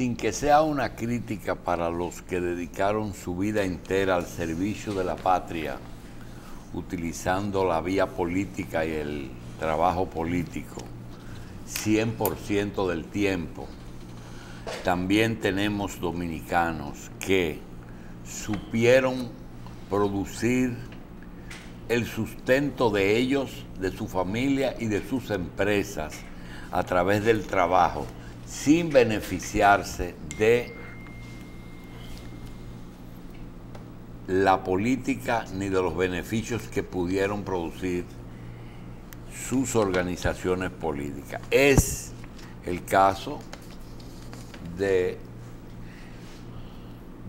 sin que sea una crítica para los que dedicaron su vida entera al servicio de la patria, utilizando la vía política y el trabajo político 100% del tiempo, también tenemos dominicanos que supieron producir el sustento de ellos, de su familia y de sus empresas a través del trabajo, sin beneficiarse de la política ni de los beneficios que pudieron producir sus organizaciones políticas. Es el caso de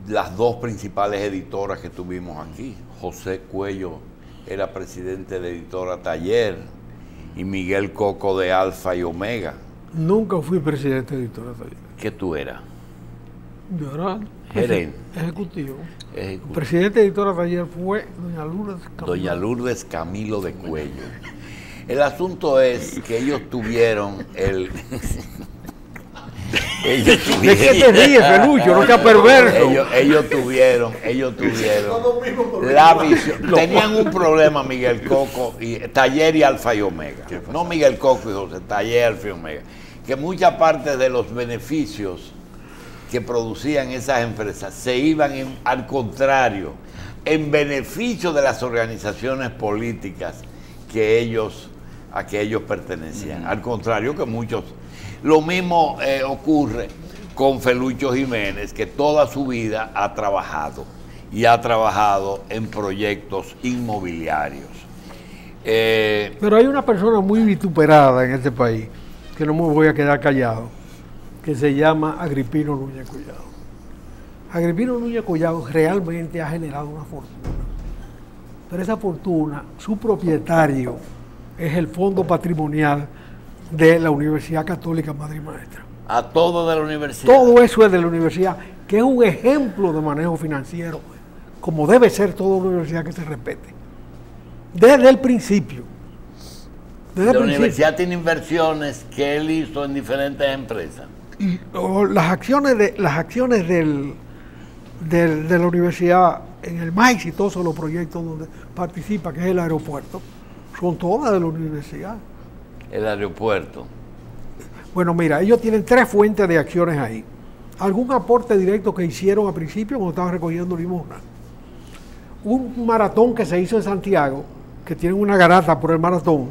las dos principales editoras que tuvimos aquí. José Cuello era presidente de Editora Taller y Miguel Coco de Alfa y Omega. Nunca fui presidente de Editora Taller. ¿Qué tú eras? Yo era gerente. Ejecutivo. Presidente de Editora Taller fue doña Lourdes Camilo de Cuello. El asunto es que ellos tuvieron el... ¿De qué te ríes, Felucho? No seas perverso. Ellos tuvieron la visión. Tenían un problema Miguel Coco, y Taller y Alfa y Omega. No Miguel Coco y José, Taller, Alfa y Omega. Que mucha parte de los beneficios que producían esas empresas se iban al contrario, en beneficio de las organizaciones políticas a que ellos pertenecían. Al contrario que muchos... Lo mismo ocurre con Felucho Jiménez, que toda su vida ha trabajado en proyectos inmobiliarios. Pero hay una persona muy vituperada en este país, que no me voy a quedar callado, que se llama Agripino Núñez Collado. Agripino Núñez Collado realmente ha generado una fortuna, pero esa fortuna, su propietario es el Fondo Patrimonial de la Universidad Católica Madre y Maestra. A todo de la universidad. Todo eso es de la universidad, que es un ejemplo de manejo financiero, como debe ser toda universidad que se respete. Desde el principio. La universidad tiene inversiones que él hizo en diferentes empresas. Y las acciones de la universidad en el más exitoso de los proyectos donde participa, que es el aeropuerto, son todas de la universidad. El aeropuerto. Bueno, mira, ellos tienen 3 fuentes de acciones ahí. Algún aporte directo que hicieron al principio cuando estaban recogiendo limosna. Un maratón que se hizo en Santiago, que tienen una garata por el maratón,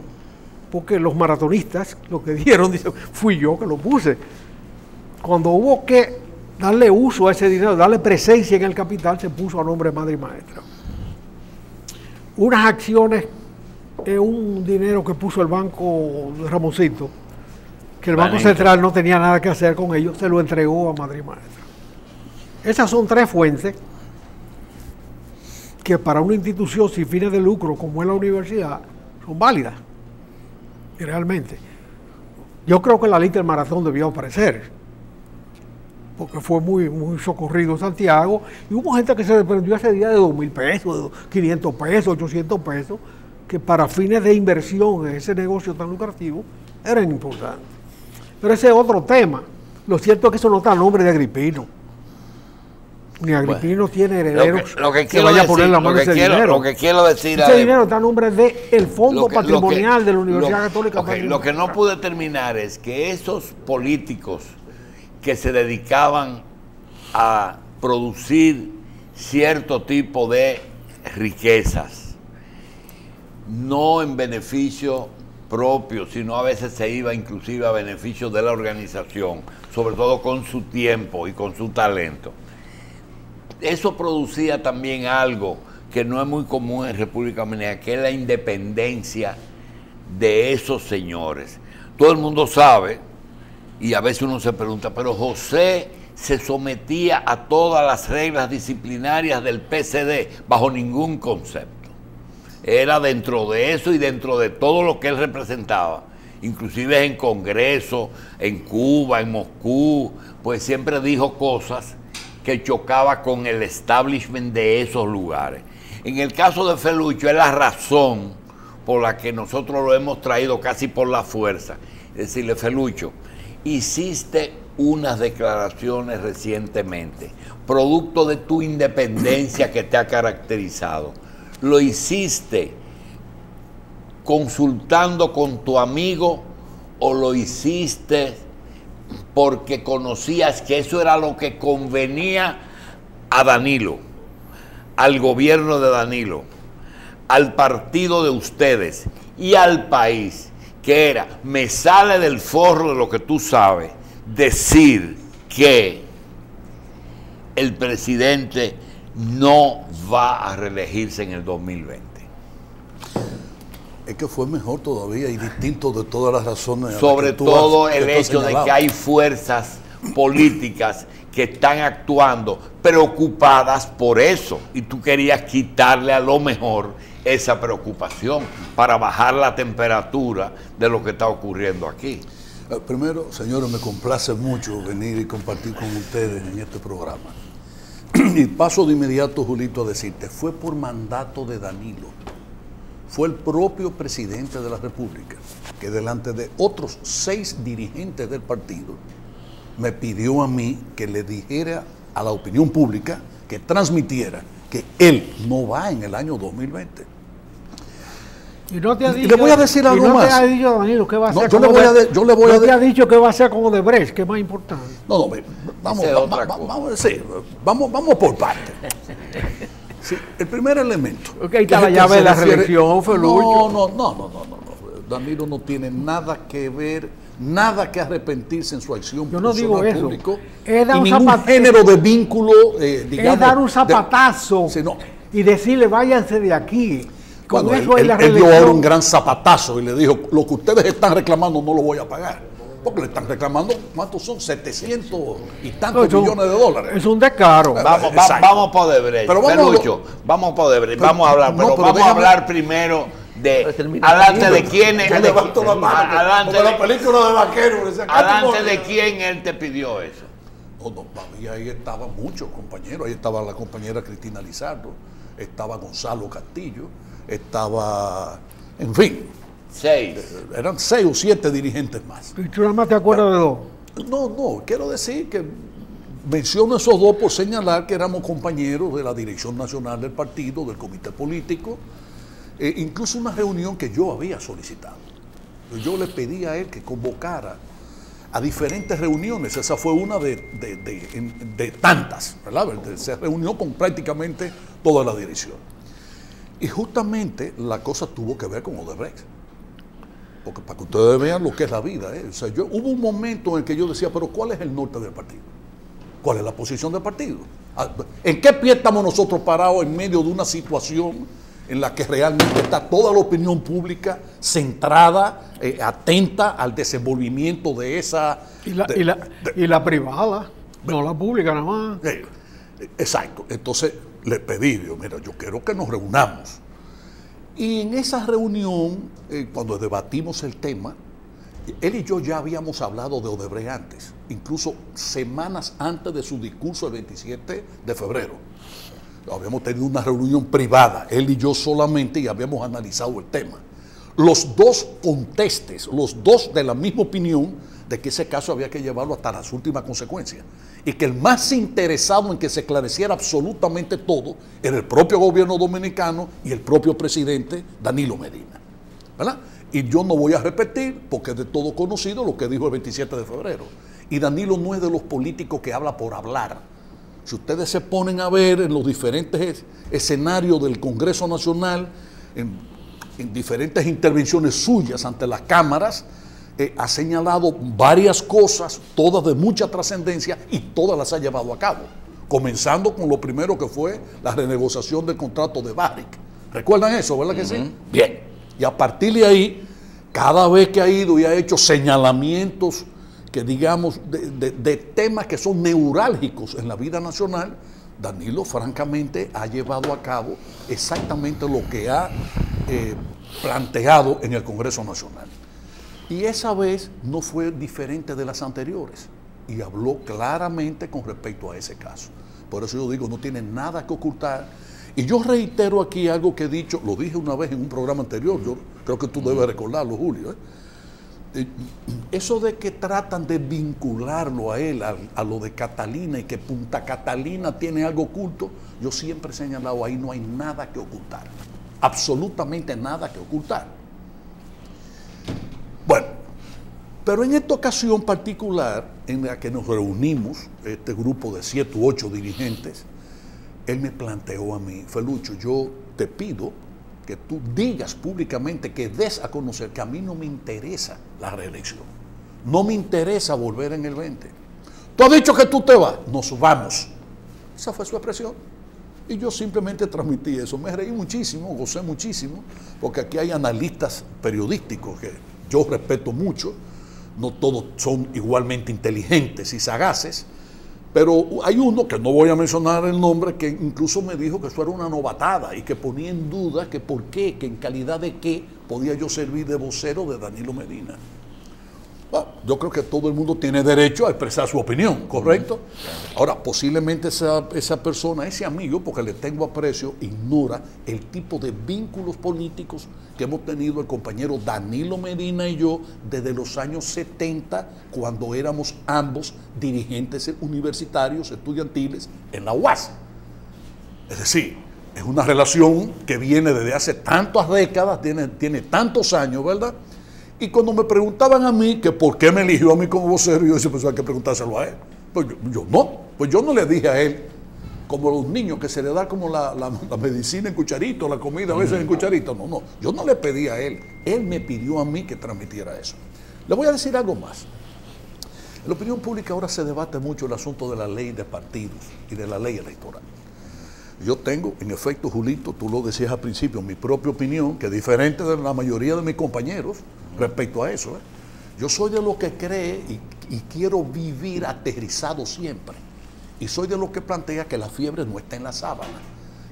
porque los maratonistas lo que dieron, dicen, fui yo que lo puse. Cuando hubo que darle uso a ese dinero, darle presencia en el capital, se puso a nombre de Madre y Maestra. Unas acciones, un dinero que puso el banco de Ramoncito, que el Banco Central no tenía nada que hacer con ellos, se lo entregó a Madre y Maestra. Esas son 3 fuentes que para una institución sin fines de lucro como es la universidad son válidas. Y realmente, yo creo que la lista del maratón debió aparecer, porque fue muy socorrido en Santiago, y hubo gente que se desprendió ese día de 2.000 pesos, de 500 pesos, 800 pesos, que para fines de inversión en ese negocio tan lucrativo eran importantes. Pero ese es otro tema. Lo cierto es que eso no está a nombre de Agripino. Ni Agripino tiene herederos que vaya a poner la mano en ese dinero. Lo que quiero decir... Ese dinero está a nombre del Fondo Patrimonial de la Universidad Católica. Lo que no pude terminar es que esos políticos que se dedicaban a producir cierto tipo de riquezas, no en beneficio propio, sino a veces se iba inclusive a beneficio de la organización, sobre todo con su tiempo y con su talento. Eso producía también algo que no es muy común en República Dominicana, que es la independencia de esos señores. Todo el mundo sabe, y a veces uno se pregunta, pero José se sometía a todas las reglas disciplinarias del PCD bajo ningún concepto. Era dentro de eso y dentro de todo lo que él representaba, inclusive en Congreso, en Cuba, en Moscú, pues siempre dijo cosas que chocaba con el establishment de esos lugares. En el caso de Felucho es la razón por la que nosotros lo hemos traído casi por la fuerza. Es decirle, Felucho, hiciste unas declaraciones recientemente, producto de tu independencia que te ha caracterizado. Lo hiciste consultando con tu amigo o lo hiciste porque conocías que eso era lo que convenía a Danilo, al gobierno de Danilo, al partido de ustedes y al país, que era, me sale del forro de lo que tú sabes, decir que el presidente no va a reelegirse en el 2020? Es que fue mejor todavía y distinto de todas las razones. Sobre todo el hecho de que hay fuerzas políticas que están actuando preocupadas por eso, y tú querías quitarle a lo mejor esa preocupación para bajar la temperatura de lo que está ocurriendo aquí. Primero, señores, me complace mucho venir y compartir con ustedes en este programa. Y paso de inmediato, Julito, a decirte, fue por mandato de Danilo. Fue el propio presidente de la República que delante de otros 6 dirigentes del partido me pidió a mí que le dijera a la opinión pública, que transmitiera que él no va en el año 2020. Y no te ha dicho, y le voy a decir algo más. No te ha dicho, Danilo, qué va a hacer. Yo le voy a te ha dicho que va a ser con Odebrecht, que es más importante. No, vamos por partes. Sí, el primer elemento. Okay, ahí está la llave de la reelección, Felucho. No. Danilo no tiene nada que ver, nada que arrepentirse en su acción. Yo no digo eso. Público, es dar y un ningún género de vínculo, digamos. Es dar un zapatazo y decirle, váyanse de aquí. Con bueno, eso él la dio ahora un gran zapatazo y le dijo, lo que ustedes están reclamando no lo voy a pagar. Porque le están reclamando, ¿cuántos son? 700 y tantos millones de dólares. Es un descaro. Vamos por Odebrecht. Vamos por Odebrecht. Vamos a hablar, pero vamos a hablar primero de adelante de quién es. Levanto la mano, adelante la película de vaqueros. Adelante de quién él te pidió eso. No, ahí estaban muchos compañeros. Ahí estaba la compañera Cristina Lizardo, estaba Gonzalo Castillo, estaba, en fin. 6. Eran 6 o 7 dirigentes más. ¿Y tú nada más te acuerdas de 2? No, quiero decir que menciono esos 2 por señalar que éramos compañeros de la dirección nacional del partido, del comité político, incluso una reunión que yo había solicitado. Yo le pedí a él que convocara a diferentes reuniones. Esa fue una de tantas, ¿verdad? Se reunió con prácticamente toda la dirección. Y justamente la cosa tuvo que ver con Odebrecht. Porque para que ustedes vean lo que es la vida, O sea, hubo un momento en el que yo decía, pero ¿cuál es el norte del partido? ¿Cuál es la posición del partido? ¿En qué pie estamos nosotros parados en medio de una situación en la que realmente está toda la opinión pública centrada, atenta al desenvolvimiento de esa... Y la privada, no la pública nada más. Exacto. Entonces le pedí, mira, yo quiero que nos reunamos. Y en esa reunión, cuando debatimos el tema, él y yo ya habíamos hablado de Odebrecht antes, incluso semanas antes de su discurso el 27 de febrero. Habíamos tenido una reunión privada, él y yo solamente, y habíamos analizado el tema. Los 2 contestes, los 2 de la misma opinión de que ese caso había que llevarlo hasta las últimas consecuencias. Y que el más interesado en que se esclareciera absolutamente todo era el propio gobierno dominicano y el propio presidente Danilo Medina, ¿verdad? Y yo no voy a repetir, porque es de todo conocido lo que dijo el 27 de febrero. Y Danilo no es de los políticos que habla por hablar. Si ustedes se ponen a ver en los diferentes escenarios del Congreso Nacional, en diferentes intervenciones suyas ante las cámaras, ha señalado varias cosas, todas de mucha trascendencia, y todas las ha llevado a cabo. Comenzando con lo primero que fue la renegociación del contrato de Barrick. ¿Recuerdan eso, verdad que sí? Bien. Y a partir de ahí, cada vez que ha ido y ha hecho señalamientos que digamos de temas que son neurálgicos en la vida nacional, Danilo francamente ha llevado a cabo exactamente lo que ha planteado en el Congreso Nacional. Y esa vez no fue diferente de las anteriores y habló claramente con respecto a ese caso. Por eso yo digo, no tiene nada que ocultar. Y yo reitero aquí algo que he dicho, lo dije una vez en un programa anterior, yo creo que tú debes recordarlo, Julio. Eso de que tratan de vincularlo a él, a lo de Catalina, y que Punta Catalina tiene algo oculto, yo siempre he señalado, ahí no hay nada que ocultar, absolutamente nada que ocultar. Bueno, pero en esta ocasión particular, en la que nos reunimos, este grupo de 7 u 8 dirigentes, él me planteó a mí: Felucho, yo te pido que tú digas públicamente, que des a conocer que a mí no me interesa la reelección, no me interesa volver en el 20. Tú has dicho que tú te vas, nos vamos. Esa fue su expresión. Y yo simplemente transmití eso. Me reí muchísimo, gocé muchísimo, porque aquí hay analistas periodísticos que yo respeto mucho. No todos son igualmente inteligentes y sagaces, pero hay uno, que no voy a mencionar el nombre, que incluso me dijo que eso era una novatada y que ponía en duda que por qué, que en calidad de qué podía yo servir de vocero de Danilo Medina. Bueno, yo creo que todo el mundo tiene derecho a expresar su opinión, ¿correcto? Ahora, posiblemente esa persona, ese amigo, porque le tengo aprecio, ignora el tipo de vínculos políticos que hemos tenido el compañero Danilo Medina y yo desde los años 70, cuando éramos ambos dirigentes universitarios, estudiantiles, en la UAS. Es decir, es una relación que viene desde hace tantas décadas, tiene tantos años, ¿verdad? Y cuando me preguntaban a mí que por qué me eligió a mí como vocero, yo decía, pues hay que preguntárselo a él. Pues yo no le dije a él, como a los niños, que se le da como la medicina en cucharito, la comida a veces en cucharito. No, yo no le pedí a él. Él me pidió a mí que transmitiera eso. Le voy a decir algo más. En la opinión pública ahora se debate mucho el asunto de la ley de partidos y de la ley electoral. Yo tengo, en efecto, Julito, tú lo decías al principio, mi propia opinión, que es diferente de la mayoría de mis compañeros respecto a eso. Yo soy de los que cree y quiero vivir aterrizado siempre. Y soy de los que plantea que la fiebre no está en la sábana.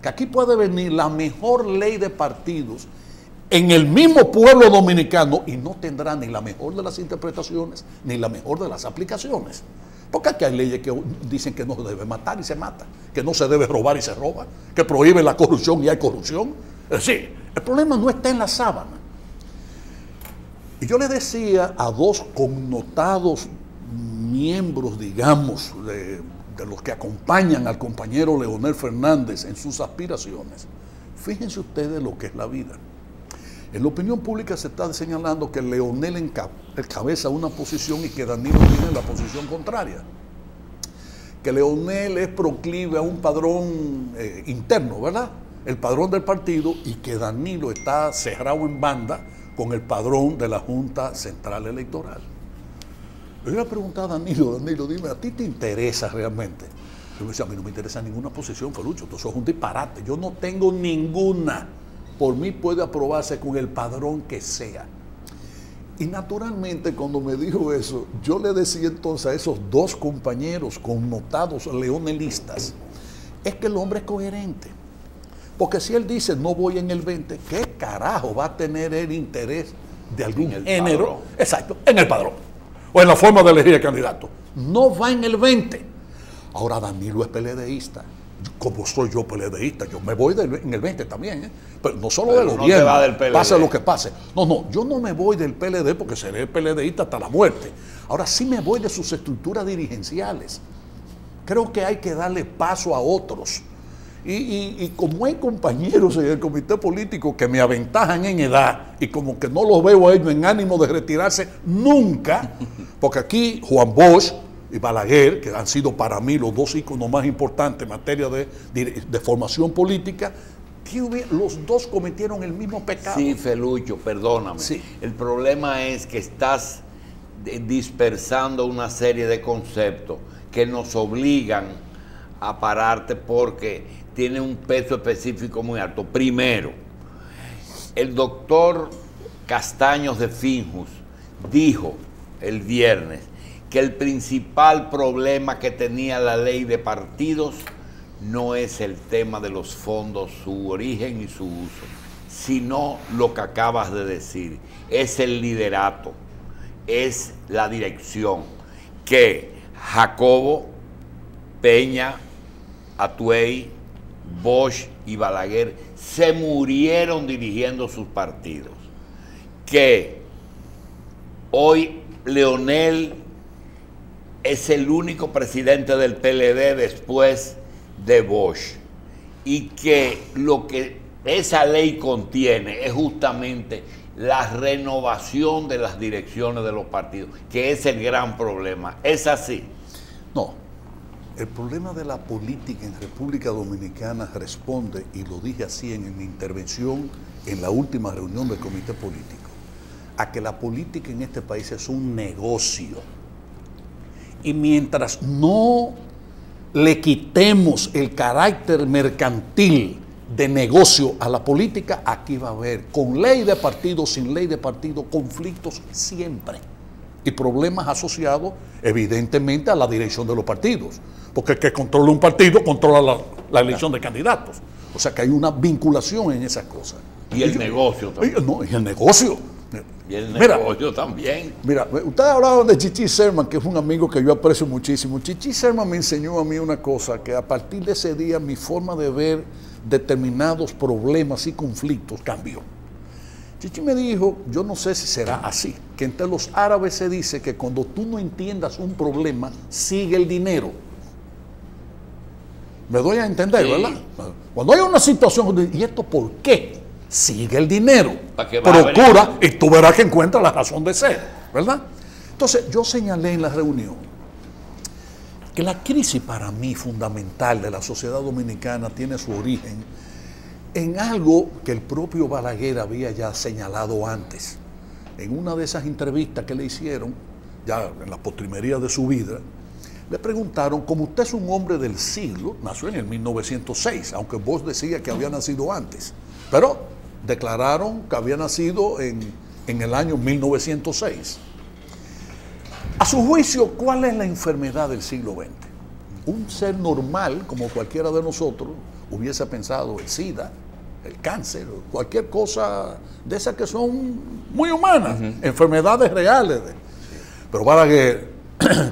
Que aquí puede venir la mejor ley de partidos en el mismo pueblo dominicano y no tendrá ni la mejor de las interpretaciones ni la mejor de las aplicaciones. Porque aquí hay leyes que dicen que no se debe matar y se mata, que no se debe robar y se roba, que prohíben la corrupción y hay corrupción. Es decir, el problema no está en la sábana. Y yo le decía a 2 connotados miembros, digamos, de los que acompañan al compañero Leonel Fernández en sus aspiraciones, fíjense ustedes lo que es la vida. En la opinión pública se está señalando que Leonel encabeza una posición y que Danilo tiene la posición contraria. Que Leonel es proclive a un padrón interno, ¿verdad? El padrón del partido, y que Danilo está cerrado en banda con el padrón de la Junta Central Electoral. Yo le preguntaba a Danilo, dime, ¿a ti te interesa realmente? Yo me decía, a mí no me interesa ninguna posición, Felucho, eso es un disparate, yo no tengo ninguna. Por mí puede aprobarse con el padrón que sea. Y naturalmente, cuando me dijo eso, yo le decía entonces a esos 2 compañeros connotados leonelistas, es que el hombre es coherente. Porque si él dice no voy en el 20, ¿qué carajo va a tener el interés de algún género? Padrón. Exacto, en el padrón. O en la forma de elegir el candidato. No va en el 20. Ahora Danilo es PLDista. Como soy yo PLDista, yo me voy en el 20 también, ¿eh? Pero no solo del gobierno, pase lo que pase. No, yo no me voy del PLD porque seré PLDista hasta la muerte. Ahora sí me voy de sus estructuras dirigenciales. Creo que hay que darle paso a otros. Y como hay compañeros en el comité político que me aventajan en edad y como que no los veo a ellos en ánimo de retirarse nunca, porque aquí Juan Bosch y Balaguer, que han sido para mí los 2 íconos más importantes en materia de formación política, los 2 cometieron el mismo pecado. Sí, Felucho, perdóname. Sí. El problema es que estás dispersando una serie de conceptos que nos obligan a pararte porque tiene un peso específico muy alto. Primero, el doctor Castaños de Finjus dijo el viernes que el principal problema que tenía la ley de partidos no es el tema de los fondos, su origen y su uso, sino lo que acabas de decir, es el liderato, es la dirección, que Jacobo, Peña, Atuey, Bosch y Balaguer se murieron dirigiendo sus partidos, que Hoy Leonel es el único presidente del PLD después de Bosch, y que lo que esa ley contiene es justamente la renovación de las direcciones de los partidos, que es el gran problema. ¿Es así? No. El problema de la política en República Dominicana responde, y lo dije así en mi intervención en la última reunión del comité político, a que la política en este país es un negocio. Y mientras no le quitemos el carácter mercantil de negocio a la política, aquí va a haber, con ley de partido, sin ley de partido, conflictos siempre. Y problemas asociados, evidentemente, a la dirección de los partidos. Porque el que controla un partido controla la elección de candidatos. O sea que hay una vinculación en esas cosas. Y el negocio también. No, y el negocio. Y el negocio también. Mira, ustedes hablaban de Chichi Serman, que es un amigo que yo aprecio muchísimo. Chichi Serman me enseñó a mí una cosa, que a partir de ese día mi forma de ver determinados problemas y conflictos cambió. Chichi me dijo, yo no sé si será así, que entre los árabes se dice que cuando tú no entiendas un problema, sigue el dinero. Me doy a entender, sí, ¿verdad? Cuando hay una situación, ¿y esto por qué? Sigue el dinero. Procura y tú verás que encuentra la razón de ser, ¿verdad? Entonces, yo señalé en la reunión que la crisis para mí fundamental de la sociedad dominicana tiene su origen en algo que el propio Balaguer había ya señalado antes. En una de esas entrevistas que le hicieron, ya en la postrimería de su vida, le preguntaron, como usted es un hombre del siglo, nació en el 1906, aunque vos decía que había nacido antes, pero declararon que había nacido en el año 1906. A su juicio, ¿cuál es la enfermedad del siglo XX? Un ser normal, como cualquiera de nosotros, hubiese pensado el SIDA, el cáncer, cualquier cosa de esas que son muy humanas, enfermedades reales. Pero Balaguer,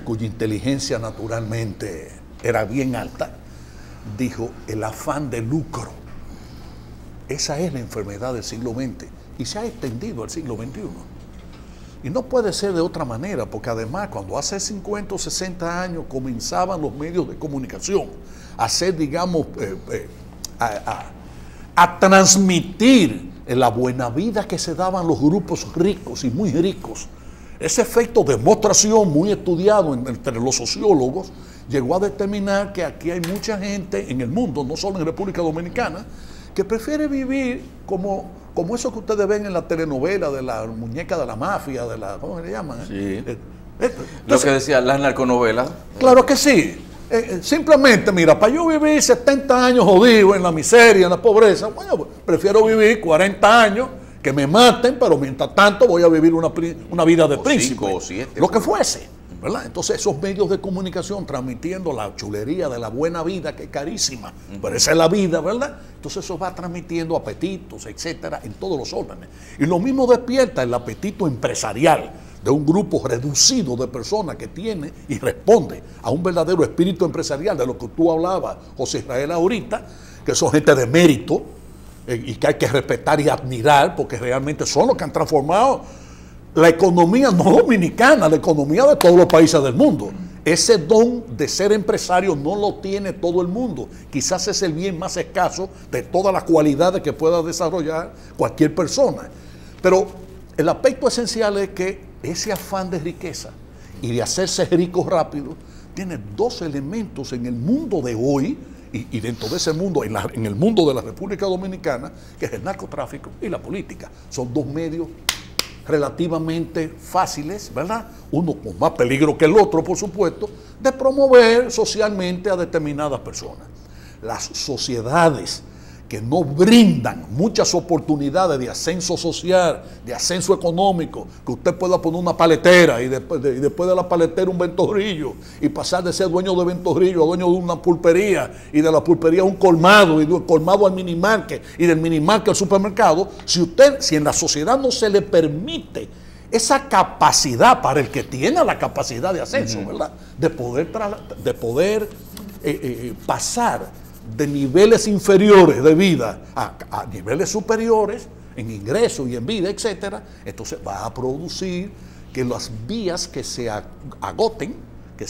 cuya inteligencia naturalmente era bien alta, dijo el afán de lucro. Esa es la enfermedad del siglo XX y se ha extendido al siglo XXI. Y no puede ser de otra manera, porque además cuando hace 50 o 60 años comenzaban los medios de comunicación a hacer, digamos, a transmitir la buena vida que se daban los grupos ricos y muy ricos, ese efecto de demostración muy estudiado entre los sociólogos llegó a determinar que aquí hay mucha gente en el mundo, no solo en República Dominicana, que prefiere vivir como eso que ustedes ven en la telenovela de la muñeca de la mafia, de la, ¿cómo le llaman? Sí. Lo que decía, las narconovelas. Claro que sí. Simplemente, mira, para yo vivir 70 años jodido en la miseria, en la pobreza, bueno, prefiero vivir 40 años que me maten, pero mientras tanto voy a vivir una vida de príncipe. 5 o 7. Lo que fuese, ¿verdad? Entonces esos medios de comunicación transmitiendo la chulería de la buena vida, que es carísima, pero esa es la vida, ¿verdad? Entonces eso va transmitiendo apetitos, etcétera, en todos los órdenes. Y lo mismo despierta el apetito empresarial de un grupo reducido de personas que tiene y responde a un verdadero espíritu empresarial, de lo que tú hablabas, José Israel, ahorita, que son gente de mérito y que hay que respetar y admirar, porque realmente son los que han transformado la economía no dominicana, la economía de todos los países del mundo. Ese don de ser empresario no lo tiene todo el mundo. Quizás es el bien más escaso de todas las cualidades que pueda desarrollar cualquier persona. Pero el aspecto esencial es que ese afán de riqueza y de hacerse rico rápido tiene dos elementos en el mundo de hoy y dentro de ese mundo, en el mundo de la República Dominicana, que es el narcotráfico y la política. Son dos medios relativamente fáciles, ¿verdad? Uno con más peligro que el otro, por supuesto, de promover socialmente a determinadas personas. Las sociedades que no brindan muchas oportunidades de ascenso social, de ascenso económico, que usted pueda poner una paletera y después de la paletera un ventorrillo y pasar de ser dueño de ventorrillo a dueño de una pulpería y de la pulpería un colmado y del colmado al minimarket y del minimarket al supermercado, si en la sociedad no se le permite esa capacidad para el que tiene la capacidad de ascenso, ¿verdad? De poder pasar de niveles inferiores de vida a niveles superiores en ingresos y en vida, etcétera, entonces va a producir que las vías que se agoten, que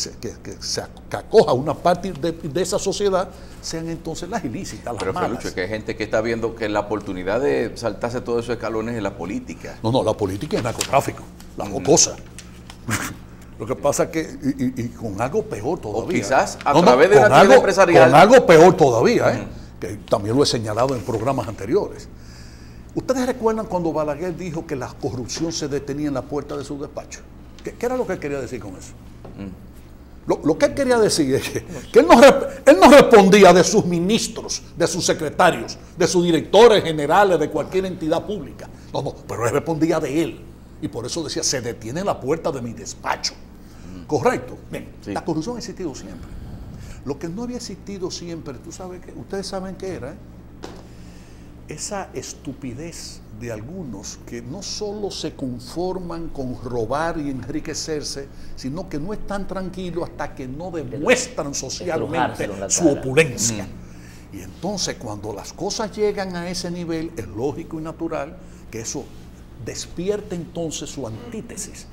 acoja una parte de esa sociedad, sean entonces las ilícitas, las Pero malas. Felucho, es que hay gente que está viendo que la oportunidad de saltarse todos esos escalones es la política. No, la política es narcotráfico, las dos cosas. Lo que pasa es que, y con algo peor todavía. O quizás a través de la actividad empresarial. Con algo peor todavía, que también lo he señalado en programas anteriores. ¿Ustedes recuerdan cuando Balaguer dijo que la corrupción se detenía en la puerta de su despacho? ¿Qué era lo que él quería decir con eso? Lo que él quería decir es que él no respondía de sus ministros, de sus secretarios, de sus directores generales de cualquier entidad pública. No, pero él respondía de él. Y por eso decía, se detiene en la puerta de mi despacho. Correcto. Bien, sí. La corrupción ha existido siempre. Lo que no había existido siempre, ustedes saben qué era, esa estupidez de algunos que no solo se conforman con robar y enriquecerse, sino que no están tranquilos hasta que no demuestran socialmente su opulencia. Y entonces cuando las cosas llegan a ese nivel, es lógico y natural que eso despierte entonces su antítesis,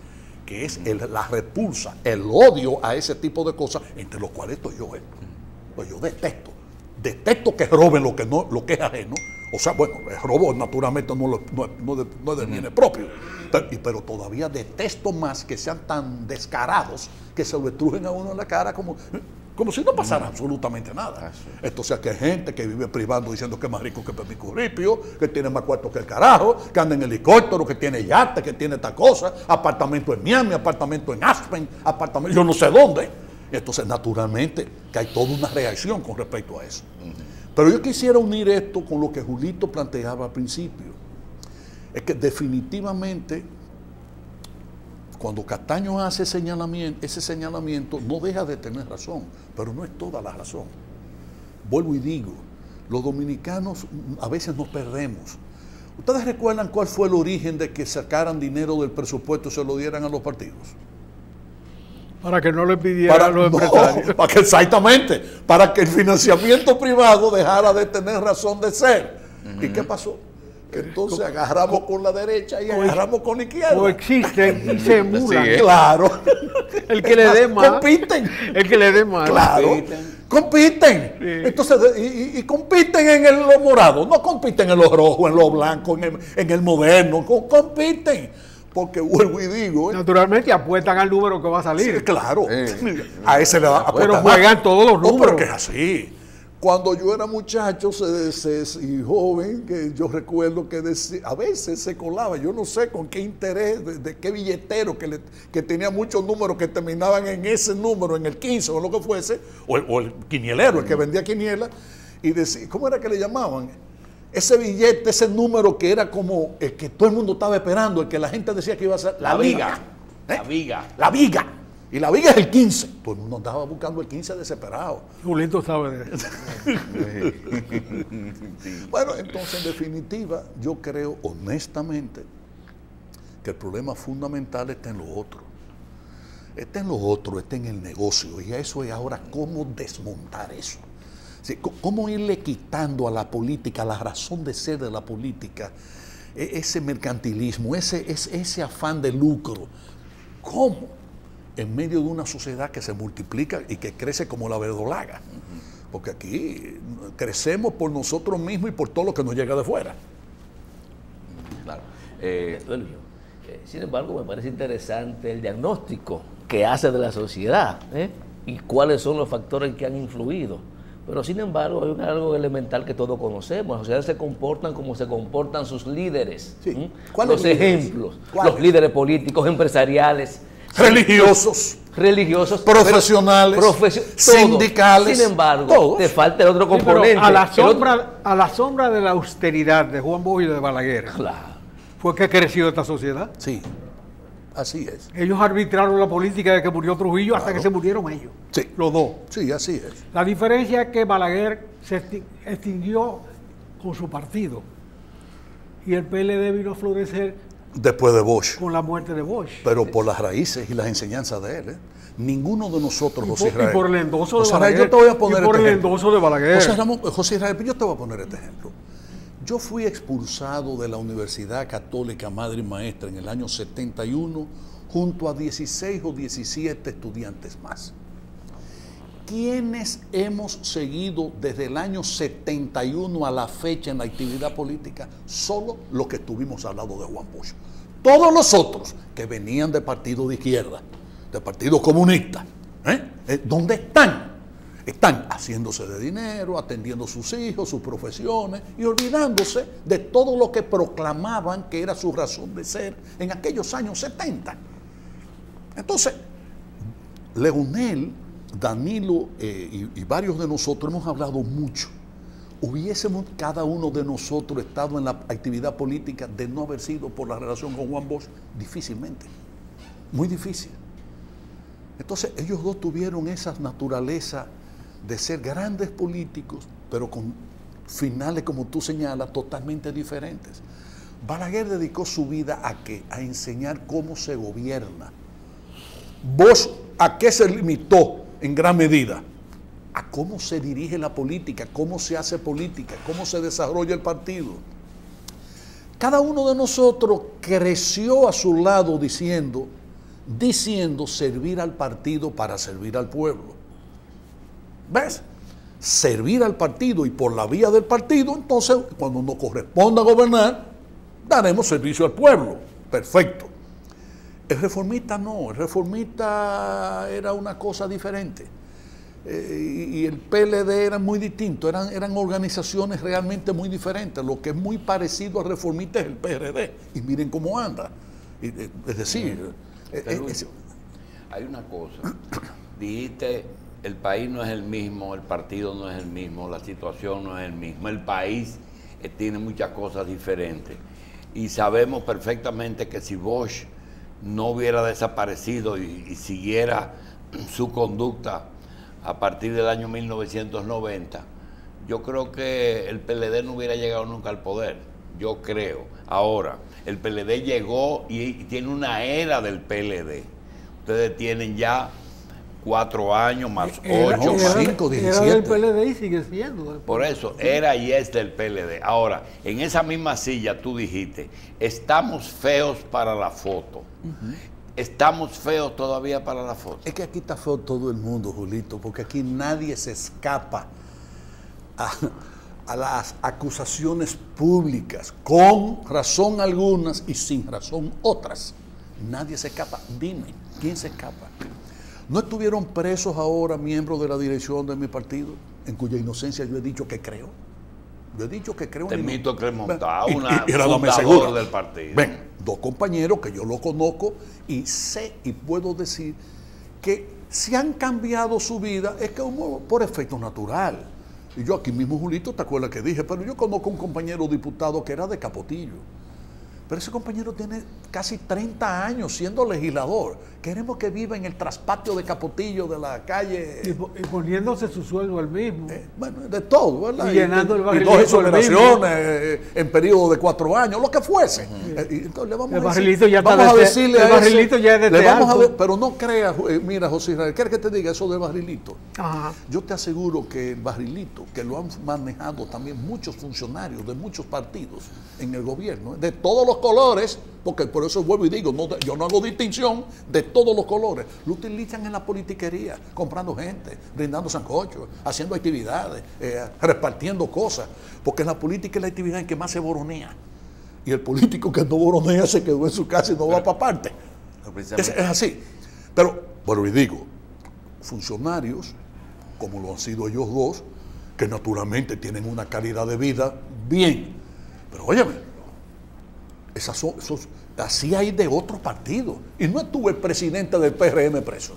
que es la repulsa, el odio a ese tipo de cosas, entre los cuales estoy yo. Pues yo detesto que roben lo que es ajeno. O sea, bueno, el robo naturalmente no es de bienes propios, pero todavía detesto más que sean tan descarados que se lo estrujen a uno en la cara como si no pasara absolutamente nada. Entonces aquí hay gente que vive privando diciendo que es más rico que Pepicurripio, que tiene más cuarto que el carajo, que anda en helicóptero, que tiene yate, que tiene esta cosa, apartamento en Miami, apartamento en Aspen, apartamento yo no sé dónde. Entonces naturalmente que hay toda una reacción con respecto a eso. Pero yo quisiera unir esto con lo que Julito planteaba al principio. Es que definitivamente cuando Castaño hace ese señalamiento no deja de tener razón, pero no es toda la razón. Vuelvo y digo, los dominicanos a veces nos perdemos. ¿Ustedes recuerdan cuál fue el origen de que sacaran dinero del presupuesto y se lo dieran a los partidos? Para que no le pidieran a los empresarios. Exactamente, para que el financiamiento privado dejara de tener razón de ser. ¿Y qué pasó? Que entonces agarramos con la derecha y agarramos con la izquierda. Coexisten y se emulan. Sí, claro. El que le dé más. Compiten. El que le dé más. Claro. Compiten. Sí. Entonces, y compiten en lo morado. No compiten en lo rojo, en lo blanco, en el moderno. Compiten. Porque vuelvo y digo. Naturalmente apuestan al número que va a salir. Sí, claro. A ese le va a apuestar. Pero juegan todos los números. No, pero que es así. Cuando yo era muchacho y joven, que yo recuerdo que a veces se colaba, yo no sé con qué interés, de qué billetero, que tenía muchos números que terminaban en ese número, en el 15 o lo que fuese, o el quinielero, el que vendía quiniela, y decía, ¿cómo era que le llamaban? Ese billete, ese número que era como el que todo el mundo estaba esperando, el que la gente decía que iba a ser la viga. La viga. La viga. Y la viga es el 15. Todo el mundo andaba buscando el 15 desesperado. Julito sabe de eso. Bueno, entonces, en definitiva, yo creo honestamente que el problema fundamental está en lo otro. Está en lo otro, está en el negocio. Y eso es ahora cómo desmontar eso. Sí, cómo irle quitando a la política, la razón de ser de la política, ese mercantilismo, ese afán de lucro. ¿Cómo? En medio de una sociedad que se multiplica y que crece como la verdolaga. Porque aquí crecemos por nosotros mismos y por todo lo que nos llega de fuera. Claro. Sin embargo, me parece interesante el diagnóstico que hace de la sociedad y cuáles son los factores que han influido. Pero sin embargo, hay algo elemental que todos conocemos. Las sociedades se comportan como se comportan sus líderes. Sí. Los ejemplos, los líderes políticos, empresariales, religiosos, profesionales, sindicales. Sin embargo, todos. te falta el otro componente. Sí, a la sombra de la austeridad de Juan Bosch y de Balaguer, claro, fue que creció esta sociedad. Sí, así es. Ellos arbitraron la política de que murió Trujillo hasta que se murieron ellos. Sí. Los dos. Sí, así es. La diferencia es que Balaguer se extinguió con su partido y el PLD vino a florecer después de Bosch. Con la muerte de Bosch. Pero por las raíces y las enseñanzas de él. Ninguno de nosotros, José Israel. Y por el endoso de Balaguer. Yo te voy a poner y por el endoso de Balaguer. José Israel, yo te voy a poner este ejemplo. Yo fui expulsado de la Universidad Católica Madre y Maestra en el año 71 junto a 16 o 17 estudiantes más. ¿Quiénes hemos seguido desde el año 71 a la fecha en la actividad política? Solo los que estuvimos al lado de Juan Bosch. Todos los otros que venían de partido de izquierda, de partido comunista, ¿dónde están? Están haciéndose de dinero, atendiendo a sus hijos, sus profesiones y olvidándose de todo lo que proclamaban que era su razón de ser en aquellos años 70. Entonces, Leonel, Danilo y varios de nosotros hemos hablado mucho. ¿Hubiésemos cada uno de nosotros estado en la actividad política de no haber sido por la relación con Juan Bosch? Difícilmente, muy difícil. Entonces ellos dos tuvieron esa naturaleza de ser grandes políticos, pero con finales, como tú señalas, totalmente diferentes. Balaguer dedicó su vida ¿a qué? A enseñar cómo se gobierna. Bosch, ¿a qué se limitó en gran medida? A cómo se dirige la política, cómo se hace política, cómo se desarrolla el partido. Cada uno de nosotros creció a su lado diciendo servir al partido para servir al pueblo. ¿Ves? Servir al partido y por la vía del partido, entonces cuando nos corresponda gobernar, daremos servicio al pueblo. Perfecto. El reformista no, el reformista era una cosa diferente. Y el PLD era muy distinto, eran organizaciones realmente muy diferentes. Lo que es muy parecido al reformista es el PRD. Y miren cómo anda. Es decir, hay una cosa. Dijiste, el país no es el mismo, el partido no es el mismo, la situación no es el mismo. El país tiene muchas cosas diferentes. Y sabemos perfectamente que si Bosch no hubiera desaparecido y siguiera su conducta a partir del año 1990, yo creo que el PLD no hubiera llegado nunca al poder. Yo creo. Ahora, el PLD llegó y tiene una era del PLD. Ustedes tienen ya 4 años más 8 más 5, 17. Era del PLD y sigue siendo. Por eso, era y es del PLD. Ahora, en esa misma silla tú dijiste, estamos feos para la foto. Estamos feos todavía para la foto. Es que aquí está feo todo el mundo, Julito, porque aquí nadie se escapa a las acusaciones públicas, con razón algunas y sin razón otras. Nadie se escapa. Dime, ¿quién se escapa? ¿No estuvieron presos ahora miembros de la dirección de mi partido, en cuya inocencia yo he dicho que creo? Yo he dicho que creo Te en invito a que montaba una fundador fundador del partido. Ven, 2 compañeros que yo lo conozco y sé y puedo decir que si han cambiado su vida es que por efecto natural. Y yo aquí mismo, Julito, ¿te acuerdas que dije? Pero yo conozco un compañero diputado que era de Capotillo. Pero ese compañero tiene casi 30 años siendo legislador. Queremos que viva en el traspatio de Capotillo de la calle. Y poniéndose su sueldo al mismo. Bueno, de todo, ¿verdad? Y llenando el barrilito. Y 2 exoneraciones en periodo de y años, lo que fuese. Entonces le vamos El a barrilito decir, ya está vamos a de decirle el a barrilito ese, ya es de le vamos a alto. ver, pero no creas, mira, José Israel, ¿quieres que te diga eso del barrilito? Ajá. Yo te aseguro que el barrilito, que lo han manejado también muchos funcionarios de muchos partidos en el gobierno, de todos los colores, porque por eso vuelvo y digo, yo no hago distinción de todos los colores, lo utilizan en la politiquería, comprando gente, brindando sancochos, haciendo actividades, repartiendo cosas, porque la política es la actividad en que más se boronea. Y el político que no boronea se quedó en su casa y no va para parte. Es así. Pero, bueno, y digo, funcionarios, como lo han sido ellos dos, que naturalmente tienen una calidad de vida bien. Pero óyeme, así hay de otros partidos. Y no estuvo el presidente del PRM preso.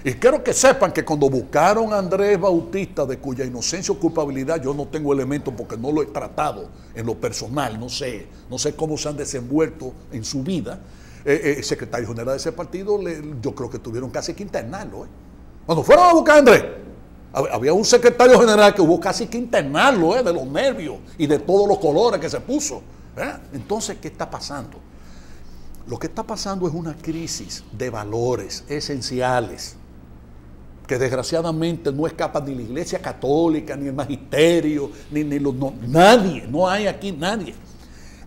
Y quiero que sepan que cuando buscaron a Andrés Bautista, de cuya inocencia o culpabilidad yo no tengo elementos porque no lo he tratado en lo personal, no sé cómo se han desenvuelto en su vida, el secretario general de ese partido, yo creo que tuvieron casi que internarlo. Cuando fueron a buscar a Andrés, había un secretario general que hubo casi que internarlo, de los nervios y de todos los colores que se puso. Entonces, ¿qué está pasando? Lo que está pasando es una crisis de valores esenciales que desgraciadamente no escapa ni la Iglesia Católica, ni el magisterio, nadie, no hay aquí nadie.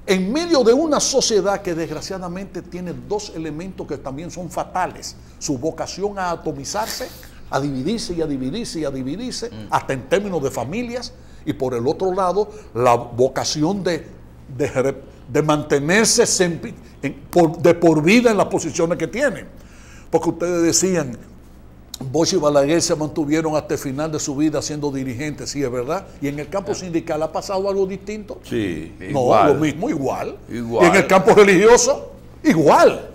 en medio de una sociedad que desgraciadamente tiene dos elementos que también son fatales: su vocación a atomizarse, a dividirse y a dividirse y a dividirse, hasta en términos de familias, y por el otro lado, la vocación de mantenerse de por vida en las posiciones que tienen. Porque ustedes decían, Bosch y Balaguer se mantuvieron hasta el final de su vida siendo dirigentes, sí, es verdad. Y en el campo sindical ha pasado algo distinto. Sí, no, igual. lo mismo, igual. Y Igual. en el campo religioso, igual.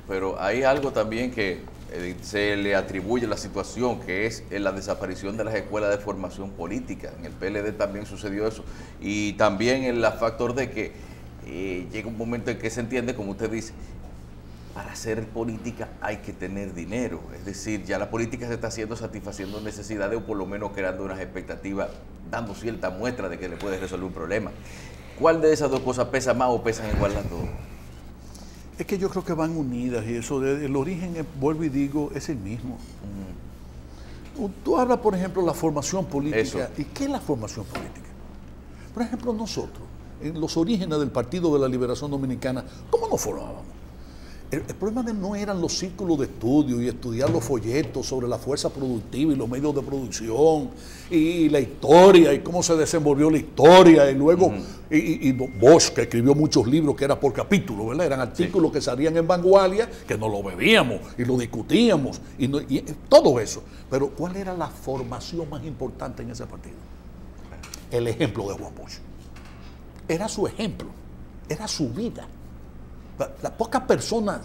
Pero hay algo también que se le atribuye a la situación, que es la desaparición de las escuelas de formación política. En el PLD también sucedió eso. Y también el factor de que llega un momento en que se entiende, como usted dice, para hacer política hay que tener dinero. Es decir, ya la política se está haciendo satisfaciendo necesidades, o por lo menos creando unas expectativas, dando cierta muestra de que le puede resolver un problema. ¿Cuál de esas dos cosas pesa más o pesan igual las dos? Es que yo creo que van unidas, y eso, el origen, vuelvo y digo, es el mismo. Tú hablas, por ejemplo, de la formación política. Eso. ¿Y qué es la formación política? Por ejemplo, nosotros, en los orígenes del Partido de la Liberación Dominicana, ¿cómo nos formábamos? El problema no eran los círculos de estudio y estudiar los folletos sobre la fuerza productiva y los medios de producción y la historia y cómo se desenvolvió la historia, y luego y Bosch, que escribió muchos libros que era por capítulo, ¿verdad? Eran artículos que salían en Vanguardia, que nos lo bebíamos y lo discutíamos y todo eso. Pero ¿cuál era la formación más importante en ese partido? El ejemplo de Juan Bosch. Era su ejemplo, era su vida. Pocas personas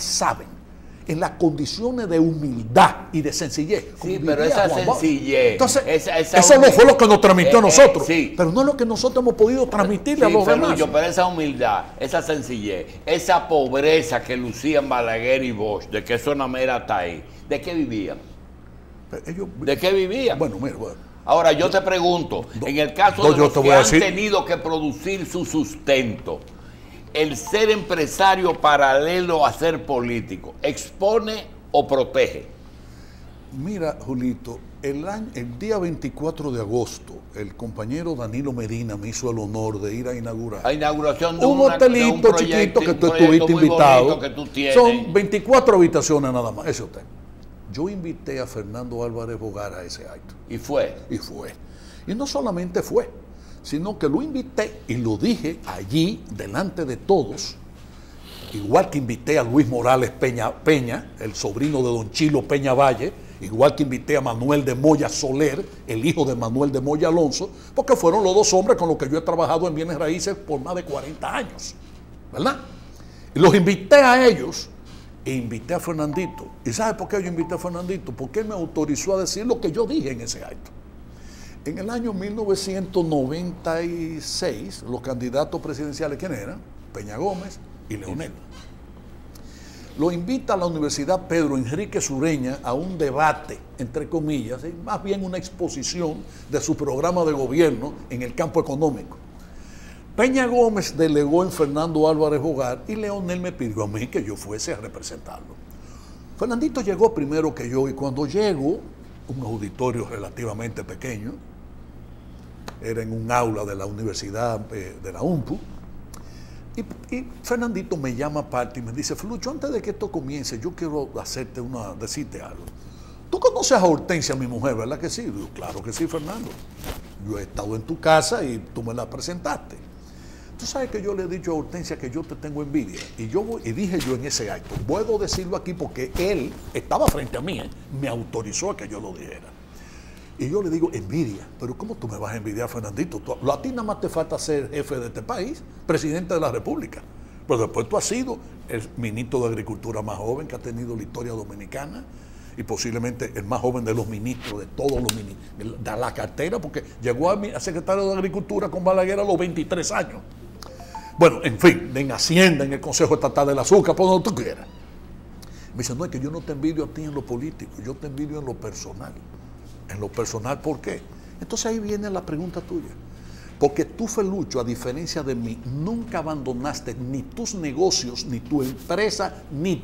saben en las condiciones de humildad y de sencillez. Sí, pero esa sencillez. Entonces, esa eso no fue lo que nos transmitió a nosotros. Sí. Pero no es lo que nosotros hemos podido transmitirle a los demás. Pero esa humildad, esa sencillez, esa pobreza que lucían Balaguer y Bosch, de que eso nada más era hasta ahí, ¿de qué vivían? ¿De qué vivían? Bueno, mira, bueno. Ahora yo te pregunto, en el caso de los que han tenido que producir su sustento, el ser empresario paralelo a ser político, ¿expone o protege? Mira, Julito, el día 24 de agosto, el compañero Danilo Medina me hizo el honor de ir a inaugurar. A inauguración de un hotelito chiquito que tú estuviste invitado. Que tú tienes. Son 24 habitaciones nada más, ese hotel. Yo invité a Fernando Álvarez Bogar a ese acto. ¿Y fue? Y fue. Y no solamente fue, sino que lo invité y lo dije allí, delante de todos, igual que invité a Luis Morales Peña, el sobrino de don Chilo Peña Valle, igual que invité a Manuel de Moya Soler, el hijo de Manuel de Moya Alonso, porque fueron los dos hombres con los que yo he trabajado en bienes raíces por más de 40 años, ¿verdad? Y los invité a ellos e invité a Fernandito. ¿Y sabe por qué yo invité a Fernandito? Porque él me autorizó a decir lo que yo dije en ese acto. En el año 1996, los candidatos presidenciales, ¿quién eran? Peña Gómez y Leonel. Lo invita a la Universidad Pedro Enrique Sureña a un debate, entre comillas, más bien una exposición de su programa de gobierno en el campo económico. Peña Gómez delegó en Fernando Álvarez Bogar y Leonel me pidió a mí que yo fuese a representarlo. Fernandito llegó primero que yo, y cuando llego, un auditorio relativamente pequeño, era en un aula de la Universidad de la UNPU, y Fernandito me llama aparte y me dice: Flucho, antes de que esto comience, yo quiero decirte algo. Tú conoces a Hortensia, mi mujer, ¿verdad que sí? Digo, claro que sí, Fernando. Yo he estado en tu casa y tú me la presentaste. Tú sabes que yo le he dicho a Hortensia que yo te tengo envidia. Y dije yo en ese acto, puedo decirlo aquí porque él estaba frente a mí, me autorizó a que yo lo dijera. Y yo le digo, envidia, pero ¿cómo tú me vas a envidiar, Fernandito? A ti nada más te falta ser jefe de este país, presidente de la República. Pero después tú has sido el ministro de Agricultura más joven que ha tenido la historia dominicana, y posiblemente el más joven de los ministros, de todos los ministros, de la cartera, porque llegó a secretario de Agricultura con Balaguer a los 23 años. Bueno, en fin, en Hacienda, en el Consejo Estatal del Azúcar, por donde tú quieras. Me dice, no, es que yo no te envidio a ti en lo político, yo te envidio en lo personal. En lo personal, ¿por qué? Entonces ahí viene la pregunta tuya. Porque tú, Felucho, a diferencia de mí, nunca abandonaste ni tus negocios, ni tu empresa, ni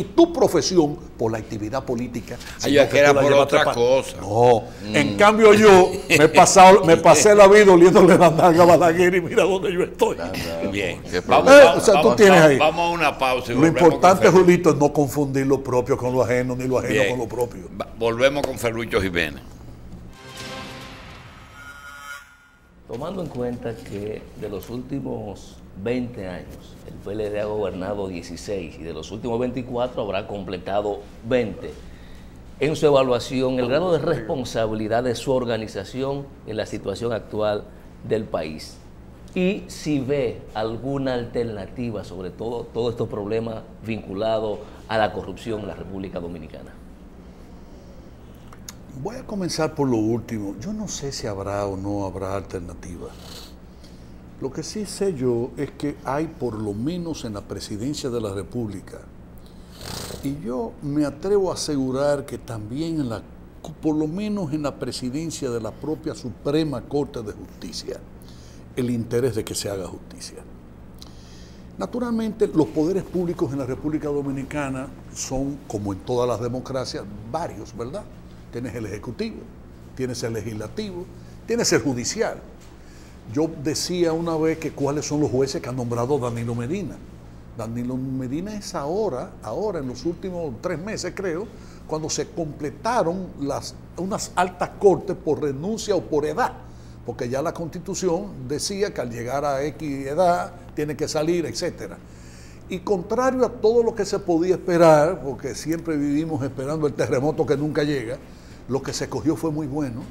tu profesión por la actividad política. Yo que era por otra cosa. No, en cambio yo me pasé la vida oliéndole la nalga a Balaguer y mira dónde yo estoy. Bien. Vamos a una pausa. Lo importante, Julito, es no confundir lo propio con lo ajeno, ni lo ajeno con lo propio. Volvemos con Felucho Jiménez. Tomando en cuenta que de los últimos 20 años el PLD ha gobernado 16 y de los últimos 24 habrá completado 20, en su evaluación, el grado de responsabilidad de su organización en la situación actual del país y si ve alguna alternativa, sobre todo todos estos problemas vinculados a la corrupción en la República Dominicana. Voy a comenzar por lo último. Yo no sé si habrá o no habrá alternativa. Lo que sí sé yo es que hay, por lo menos en la presidencia de la República, y yo me atrevo a asegurar que también por lo menos en la presidencia de la propia Suprema Corte de Justicia, el interés de que se haga justicia. Naturalmente, los poderes públicos en la República Dominicana son, como en todas las democracias, varios, ¿verdad? Tienes el Ejecutivo, tienes el Legislativo, tienes el Judicial. Yo decía una vez que cuáles son los jueces que ha nombrado Danilo Medina. Danilo Medina es ahora en los últimos 3 meses creo, cuando se completaron unas altas cortes por renuncia o por edad, porque ya la Constitución decía que al llegar a X edad tiene que salir, etcétera. Y contrario a todo lo que se podía esperar, porque siempre vivimos esperando el terremoto que nunca llega, lo que se cogió fue muy bueno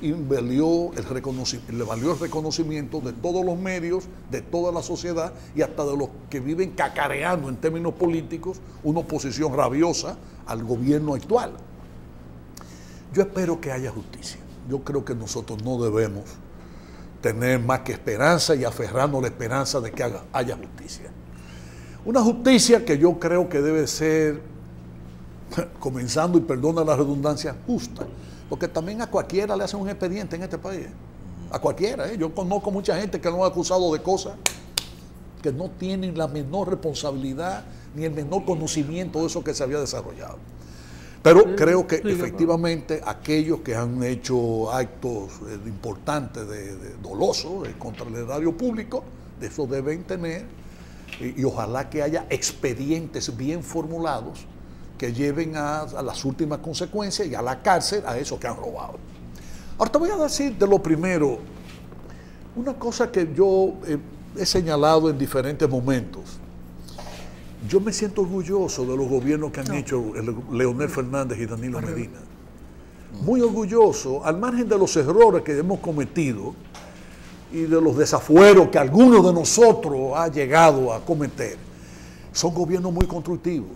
y le valió el reconocimiento de todos los medios, de toda la sociedad y hasta de los que viven cacareando en términos políticos una oposición rabiosa al gobierno actual. Yo espero que haya justicia. Yo creo que nosotros no debemos tener más que esperanza y aferrarnos a la esperanza de que haya justicia. Una justicia que yo creo que debe ser, comenzando, y perdona la redundancia, justa. Porque también a cualquiera le hacen un expediente en este país. A cualquiera. Yo conozco mucha gente que lo han acusado de cosas que no tienen la menor responsabilidad ni el menor conocimiento de eso que se había desarrollado. Pero creo que efectivamente aquellos que han hecho actos importantes, dolosos contra el erario público, de eso deben tener, y ojalá que haya expedientes bien formulados que lleven a las últimas consecuencias y a la cárcel a esos que han robado. Ahora te voy a decir de lo primero, una cosa que yo he señalado en diferentes momentos. Yo me siento orgulloso de los gobiernos que han hecho Leonel Fernández y Danilo Medina. Muy orgulloso, al margen de los errores que hemos cometido y de los desafueros que alguno de nosotros ha llegado a cometer. Son gobiernos muy constructivos.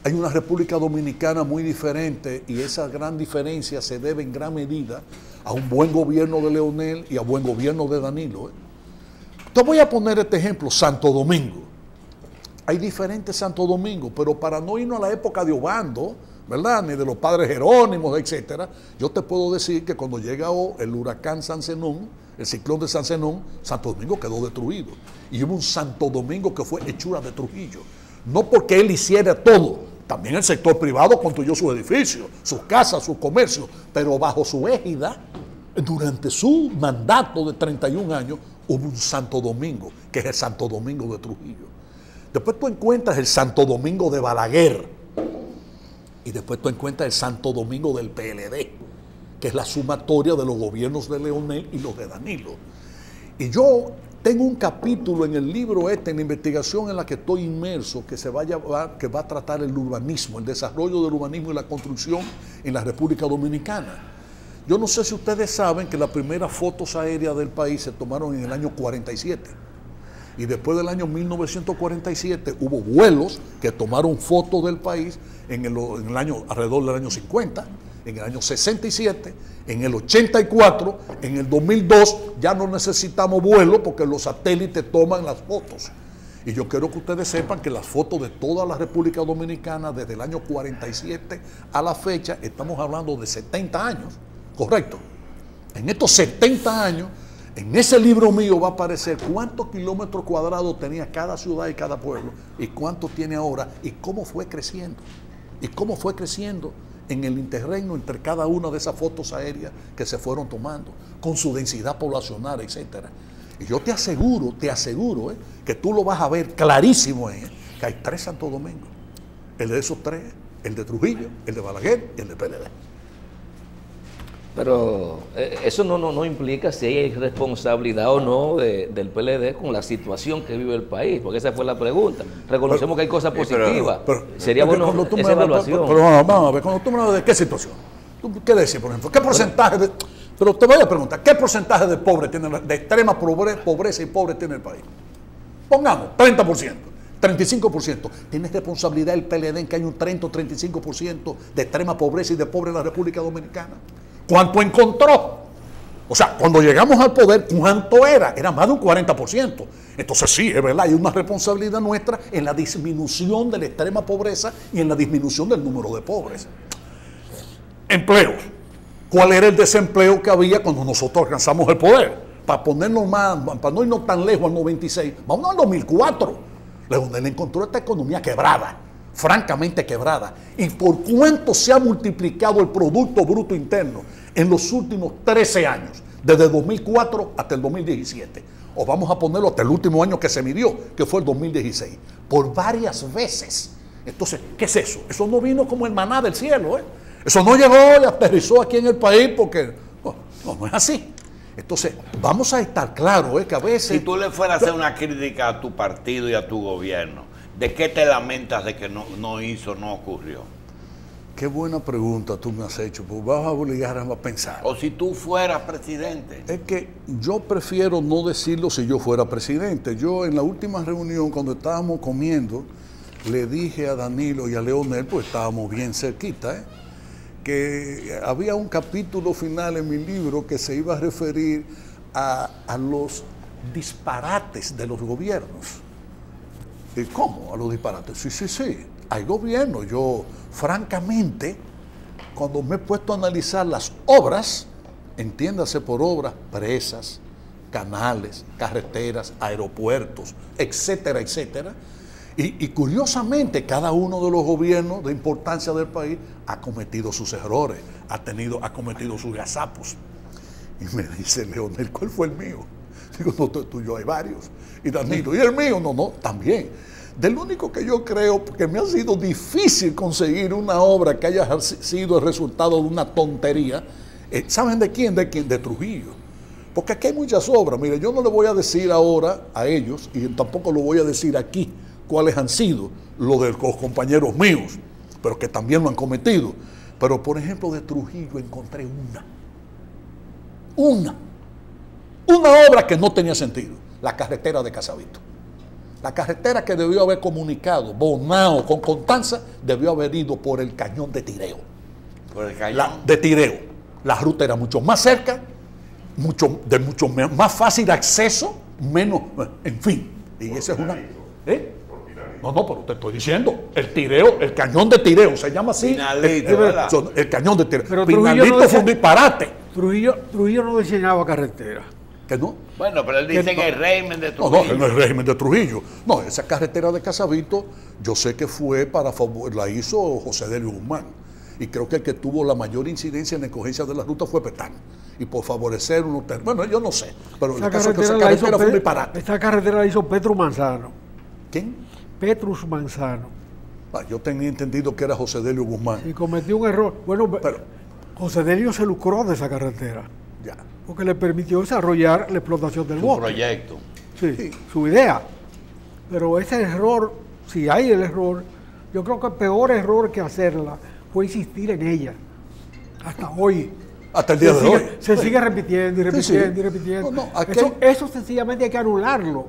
Hay una República Dominicana muy diferente y esa gran diferencia se debe en gran medida a un buen gobierno de Leonel y a buen gobierno de Danilo. Te voy a poner este ejemplo, Santo Domingo. Hay diferentes Santo Domingo, pero para no irnos a la época de Obando, ¿verdad? Ni de los padres Jerónimos, etcétera, yo te puedo decir que cuando llegó el huracán San Zenón, el ciclón de San Zenón, Santo Domingo quedó destruido. Y hubo un Santo Domingo que fue hechura de Trujillo. No porque él hiciera todo, también el sector privado construyó sus edificios, sus casas, sus comercios, pero bajo su égida, durante su mandato de 31 años, hubo un Santo Domingo, que es el Santo Domingo de Trujillo. Después tú encuentras el Santo Domingo de Balaguer, y después tú encuentras el Santo Domingo del PLD, que es la sumatoria de los gobiernos de Leonel y los de Danilo. Y yo tengo un capítulo en el libro en la investigación en la que estoy inmerso, que va a tratar el urbanismo, el desarrollo del urbanismo y la construcción en la República Dominicana. Yo no sé si ustedes saben que las primeras fotos aéreas del país se tomaron en el año 47. Y después del año 1947 hubo vuelos que tomaron fotos del país en el año, alrededor del año 50, en el año 67, en el 84, en el 2002 ya no necesitamos vuelos porque los satélites toman las fotos. Y yo quiero que ustedes sepan que las fotos de toda la República Dominicana desde el año 47 a la fecha, estamos hablando de 70 años, ¿correcto? En estos 70 años, En ese libro mío va a aparecer cuántos kilómetros cuadrados tenía cada ciudad y cada pueblo y cuánto tiene ahora y cómo fue creciendo. Y cómo fue creciendo en el interregno entre cada una de esas fotos aéreas que se fueron tomando, con su densidad poblacional, etcétera. Y yo te aseguro, que tú lo vas a ver clarísimo que hay 3 Santo Domingo. El de esos 3, el de Trujillo, el de Balaguer y el de PLD. Pero eso no implica si hay responsabilidad o no del PLD con la situación que vive el país, porque esa fue la pregunta. Reconocemos que hay cosas positivas. Sería bueno esa evaluación. Pero vamos a ver, cuando tú me hablas de qué situación, ¿qué decir, por ejemplo? ¿Qué porcentaje de... Pero te voy a preguntar, ¿qué porcentaje de pobres tiene, de extrema pobreza y pobres tiene el país? Pongamos, 30%, 35%. ¿Tiene responsabilidad el PLD en que hay un 30 o 35% de extrema pobreza y de pobre en la República Dominicana? ¿Cuánto encontró? O sea, cuando llegamos al poder, ¿cuánto era? Era más de un 40%. Entonces sí, es verdad, hay una responsabilidad nuestra en la disminución de la extrema pobreza y en la disminución del número de pobres. Empleos. ¿Cuál era el desempleo que había cuando nosotros alcanzamos el poder? Para ponernos más, para no irnos tan lejos al 96, vamos al 2004. Leonel encontró esta economía quebrada, francamente quebrada. ¿Y por cuánto se ha multiplicado el Producto Bruto Interno en los últimos 13 años? Desde 2004 hasta el 2017. O vamos a ponerlo hasta el último año que se midió, que fue el 2016. Por varias veces. Entonces, ¿qué es eso? Eso no vino como el maná del cielo, ¿eh? Eso no llegó y aterrizó aquí en el país porque no es así. Entonces, vamos a estar claros que a veces... Si tú le fueras a hacer una crítica a tu partido y a tu gobierno, ¿de qué te lamentas de que no ocurrió? Qué buena pregunta tú me has hecho, pues vas a obligarme a pensar. O si tú fueras presidente. Es que yo prefiero no decirlo si yo fuera presidente. Yo en la última reunión, cuando estábamos comiendo, le dije a Danilo y a Leonel, pues estábamos bien cerquita, que había un capítulo final en mi libro que se iba a referir a los disparates de los gobiernos. ¿Y cómo? ¿A los disparates? Sí. Hay gobierno. Yo, francamente, cuando me he puesto a analizar las obras, entiéndase por obras, presas, canales, carreteras, aeropuertos, etcétera, etcétera, y curiosamente, cada uno de los gobiernos de importancia del país ha cometido sus errores, ha cometido sus gazapos. Y me dice Leonel, ¿cuál fue el mío? Digo, no, tuyo hay varios. Y Danilo, ¿y el mío? No, también. Del único que yo creo que me ha sido difícil conseguir una obra que haya sido el resultado de una tontería, ¿saben de quién? De Trujillo. Porque aquí hay muchas obras. Mire, yo no le voy a decir ahora a ellos, y tampoco lo voy a decir aquí, cuáles han sido los de los compañeros míos, pero que también lo han cometido. Pero, por ejemplo, de Trujillo encontré una obra que no tenía sentido, la carretera de Casavito. La carretera que debió haber comunicado Bonao con Constanza debió haber ido por el cañón de Tireo. ¿Por el cañón? De Tireo. La ruta era mucho más cerca, de mucho más fácil acceso, menos, en fin. Y esa es una... No, pero te estoy diciendo, el cañón de Tireo, se llama así. El cañón de Tireo. Pero Pinalito fue un disparate. Trujillo no diseñaba carretera. ¿Que no? Bueno, pero él dice que el régimen de Trujillo. No, el régimen de Trujillo. No, esa carretera de Casavito, yo sé que fue la hizo José Delio Guzmán. Y creo que el que tuvo la mayor incidencia en la escogencia de la ruta fue Petán. Y por favorecer unos terrenos. Bueno, yo no sé. Pero el caso es que esa carretera fue un disparate. Esta carretera la hizo Petrus Manzano. ¿Quién? Petrus Manzano. Yo tenía entendido que era José Delio Guzmán. Y cometió un error. Bueno, pero José Delio se lucró de esa carretera. Ya. Porque le permitió desarrollar la explotación del bosque. Su proyecto. Sí, su idea. Pero ese error, si hay el error, yo creo que el peor error que hacerla fue insistir en ella. Hasta hoy. Hasta el día de hoy. Se sigue repitiendo y repitiendo y repitiendo. Eso sencillamente hay que anularlo.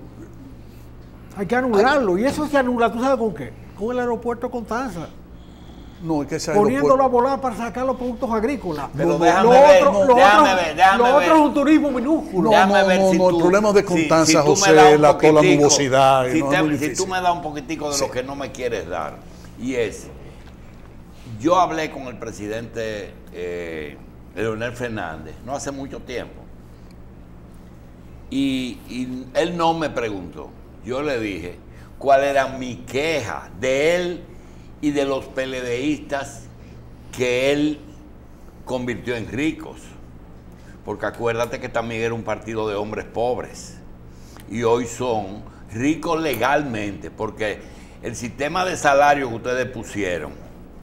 Hay que anularlo. Y eso se anula, ¿tú sabes con qué? Con el aeropuerto Constanza. No, es que ese poniéndolo a volar para sacar los productos agrícolas. Pero Lo otro es un turismo minúsculo. El problema de Constanza, José, toda la nubosidad. Si tú me das un poquitico de lo que no me quieres dar, y es, yo hablé con el presidente Leonel Fernández, no hace mucho tiempo, y él no me preguntó. Yo le dije cuál era mi queja de él y de los PLDistas que él convirtió en ricos. Porque acuérdate que también era un partido de hombres pobres. Y hoy son ricos legalmente, porque el sistema de salario que ustedes pusieron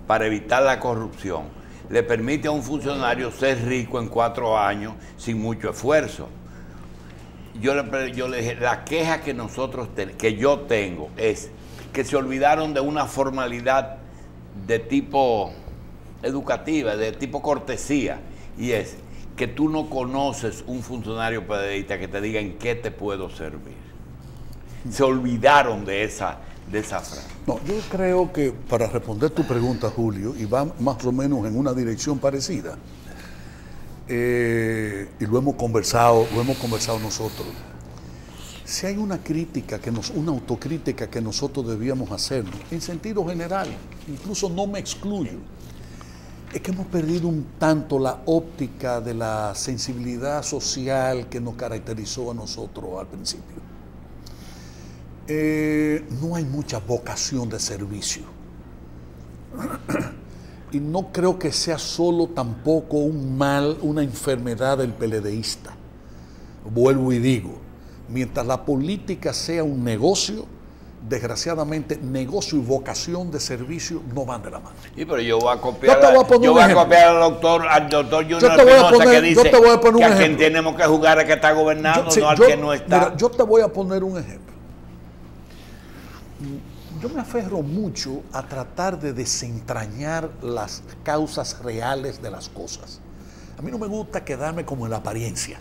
para evitar la corrupción le permite a un funcionario ser rico en 4 años sin mucho esfuerzo. Yo le dije, la queja que yo tengo es que se olvidaron de una formalidad de tipo educativa, de tipo cortesía, y es que tú no conoces un funcionario PLDista que te diga en qué te puedo servir. Se olvidaron de esa frase. No, yo creo que para responder tu pregunta, Julio, y va más o menos en una dirección parecida, y lo hemos conversado nosotros. Si hay una crítica, una autocrítica que nosotros debíamos hacernos, en sentido general, incluso no me excluyo, es que hemos perdido un tanto la óptica de la sensibilidad social que nos caracterizó a nosotros al principio. No hay mucha vocación de servicio. Y no creo que sea solo tampoco un mal, una enfermedad del PLDista. Vuelvo y digo, mientras la política sea un negocio, desgraciadamente negocio y vocación de servicio no van de la mano. Sí, pero yo voy a copiar, al doctor Junior Espinosa, que dice que a quien tenemos que jugar es que está gobernando, no al que no está. Mira, yo te voy a poner un ejemplo. Yo me aferro mucho a tratar de desentrañar las causas reales de las cosas. A mí no me gusta quedarme como en la apariencia.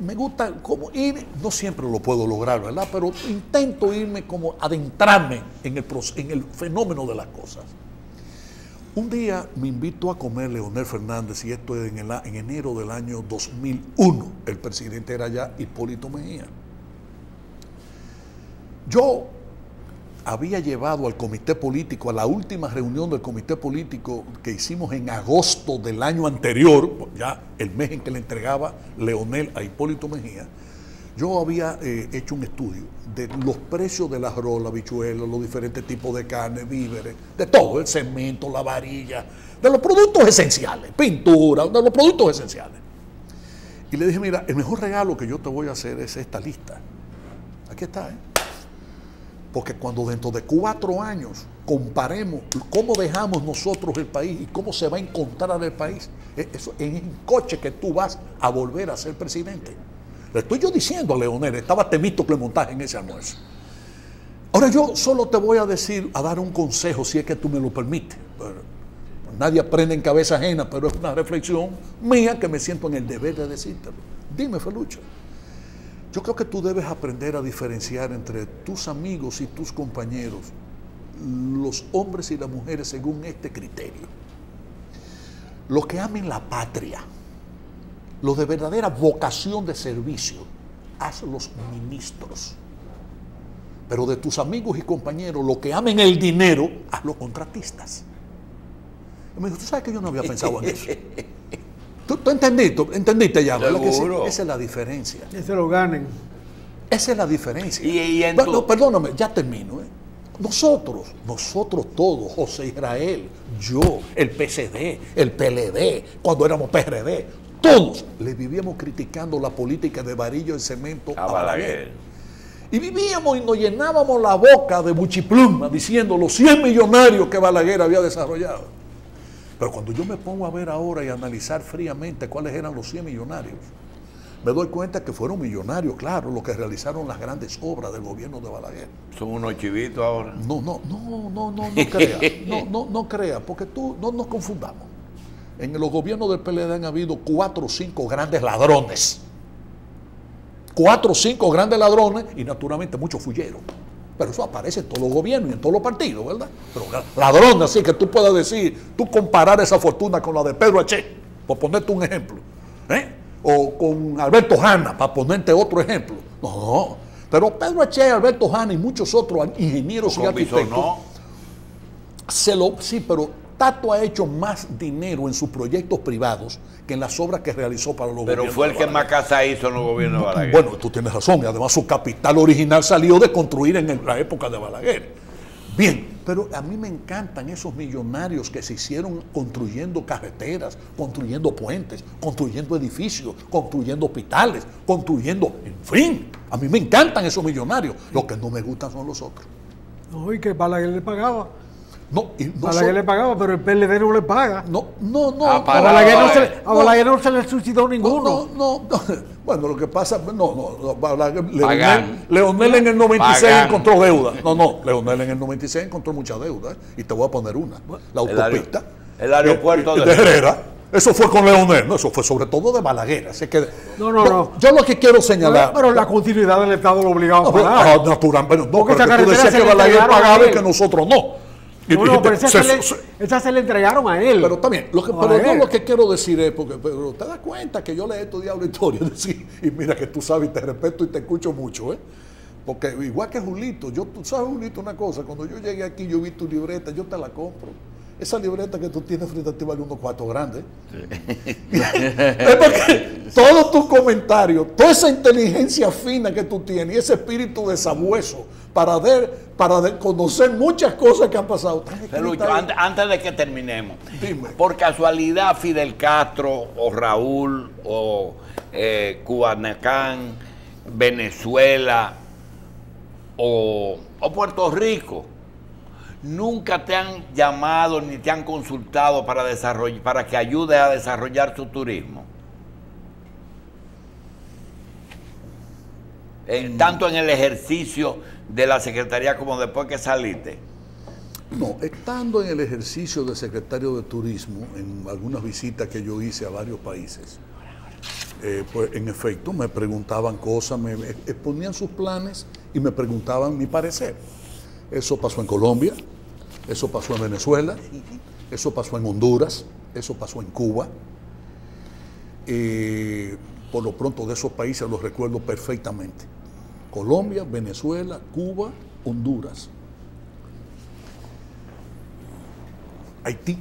Me gusta como ir, no siempre lo puedo lograr, ¿verdad? Pero intento irme como adentrarme en el fenómeno de las cosas. Un día me invitó a comer Leonel Fernández, y esto es en enero del año 2001. El presidente era ya Hipólito Mejía. Yo había llevado al comité político, a la última reunión del comité político que hicimos en agosto del año anterior, ya el mes en que le entregaba Leonel a Hipólito Mejía, yo había hecho un estudio de los precios del arroz, la habichuela, los diferentes tipos de carne, víveres, de todo, el cemento, la varilla, de los productos esenciales, pintura, de los productos esenciales. Y le dije, mira, el mejor regalo que yo te voy a hacer es esta lista. Aquí está, Porque cuando dentro de 4 años comparemos cómo dejamos nosotros el país y cómo se va a encontrar el país, eso en el coche que tú vas a volver a ser presidente. Le estoy yo diciendo a Leonel, estaba Temístocle Montaje en ese almuerzo. Ahora yo solo te voy a dar un consejo, si es que tú me lo permites. Nadie aprende en cabeza ajena, pero es una reflexión mía que me siento en el deber de decírtelo. Dime, Felucho. Yo creo que tú debes aprender a diferenciar entre tus amigos y tus compañeros, los hombres y las mujeres, según este criterio. Los que amen la patria, los de verdadera vocación de servicio, hazlos ministros. Pero de tus amigos y compañeros, los que amen el dinero, hazlos contratistas. Y me dijo, ¿tú sabes que yo no había pensado en eso? ¿Tú entendiste ya? Seguro. Esa es la diferencia. Que se lo ganen. Esa es la diferencia. No, perdóname, ya termino. Nosotros todos, José Israel, yo, el PCD, el PLD, cuando éramos PRD, todos le vivíamos criticando la política de varillo y cemento a Balaguer. Y vivíamos y nos llenábamos la boca de buchipluma diciendo los 100 millonarios que Balaguer había desarrollado. Pero cuando yo me pongo a ver ahora y analizar fríamente cuáles eran los 100 millonarios, me doy cuenta que fueron millonarios, claro, los que realizaron las grandes obras del gobierno de Balaguer. Son unos chivitos ahora. No crea. No crea, porque no nos confundamos. En los gobiernos del PLD han habido 4 o 5 grandes ladrones. 4 o 5 grandes ladrones y naturalmente muchos fulleros. Pero eso aparece en todos los gobiernos y en todos los partidos, ¿verdad? Pero ladrones, así que tú puedas decir, tú comparar esa fortuna con la de Pedro H., por ponerte un ejemplo, o con Alberto Hanna, para ponerte otro ejemplo. No, pero Pedro H., Alberto Hanna y muchos otros ingenieros y arquitectos, sí, pero Tato ha hecho más dinero en sus proyectos privados que en las obras que realizó para los Pero gobiernos. fue el que más casa hizo en los gobiernos de Balaguer. Bueno, tú tienes razón, y además su capital original salió de construir en la época de Balaguer. Bien, pero a mí me encantan esos millonarios que se hicieron construyendo carreteras, construyendo puentes, construyendo edificios, construyendo hospitales, construyendo, en fin, a mí me encantan esos millonarios. Lo que no me gustan son los otros. No, y que Balaguer le pagaba. No, y no Balaguer le pagaba, pero el PLD no le paga. no, A para Balaguer no se le suicidó ninguno. No. Bueno, lo que pasa, Balaguer, Pagan. Leonel en el 96 Pagan. encontró deuda. No, Leonel en el 96 encontró mucha deuda. Y te voy a poner una. La autopista. El aeropuerto de Herrera. Eso fue con Leonel, no, eso fue sobre todo de Balaguer. Así que, No. Yo lo que quiero señalar. Pero la continuidad del Estado lo obligaba a pagar. Natural, pero no, Porque porque esa tú carretera decías se que le Balaguer entregaron a pagaba y él. que nosotros no. No, pero esa se le entregaron a él. Pero también, pero yo lo que quiero decir es, pero te das cuenta que yo le he estudiado la historia, y mira que tú sabes y te respeto y te escucho mucho, porque igual que Julito, tú sabes, Julito, una cosa, cuando yo llegué aquí, yo vi tu libreta, yo te la compro. Esa libreta que tú tienes frente a ti vale unos cuartos grandes. Es porque todos tus comentarios, toda esa inteligencia fina que tú tienes y ese espíritu de sabueso para conocer muchas cosas que han pasado. Felucho, antes de que terminemos, Dime. por casualidad Fidel Castro o Raúl o Cubanacán, Venezuela o Puerto Rico, nunca te han llamado ni te han consultado para que ayudes a desarrollar tu turismo. Tanto en el ejercicio de la Secretaría como después que saliste. No, estando en el ejercicio de secretario de Turismo, en algunas visitas que yo hice a varios países, pues en efecto me preguntaban cosas, me exponían sus planes y me preguntaban mi parecer. Eso pasó en Colombia, eso pasó en Venezuela, eso pasó en Honduras, eso pasó en Cuba. Por lo pronto de esos países los recuerdo perfectamente. Colombia, Venezuela, Cuba, Honduras. Haití,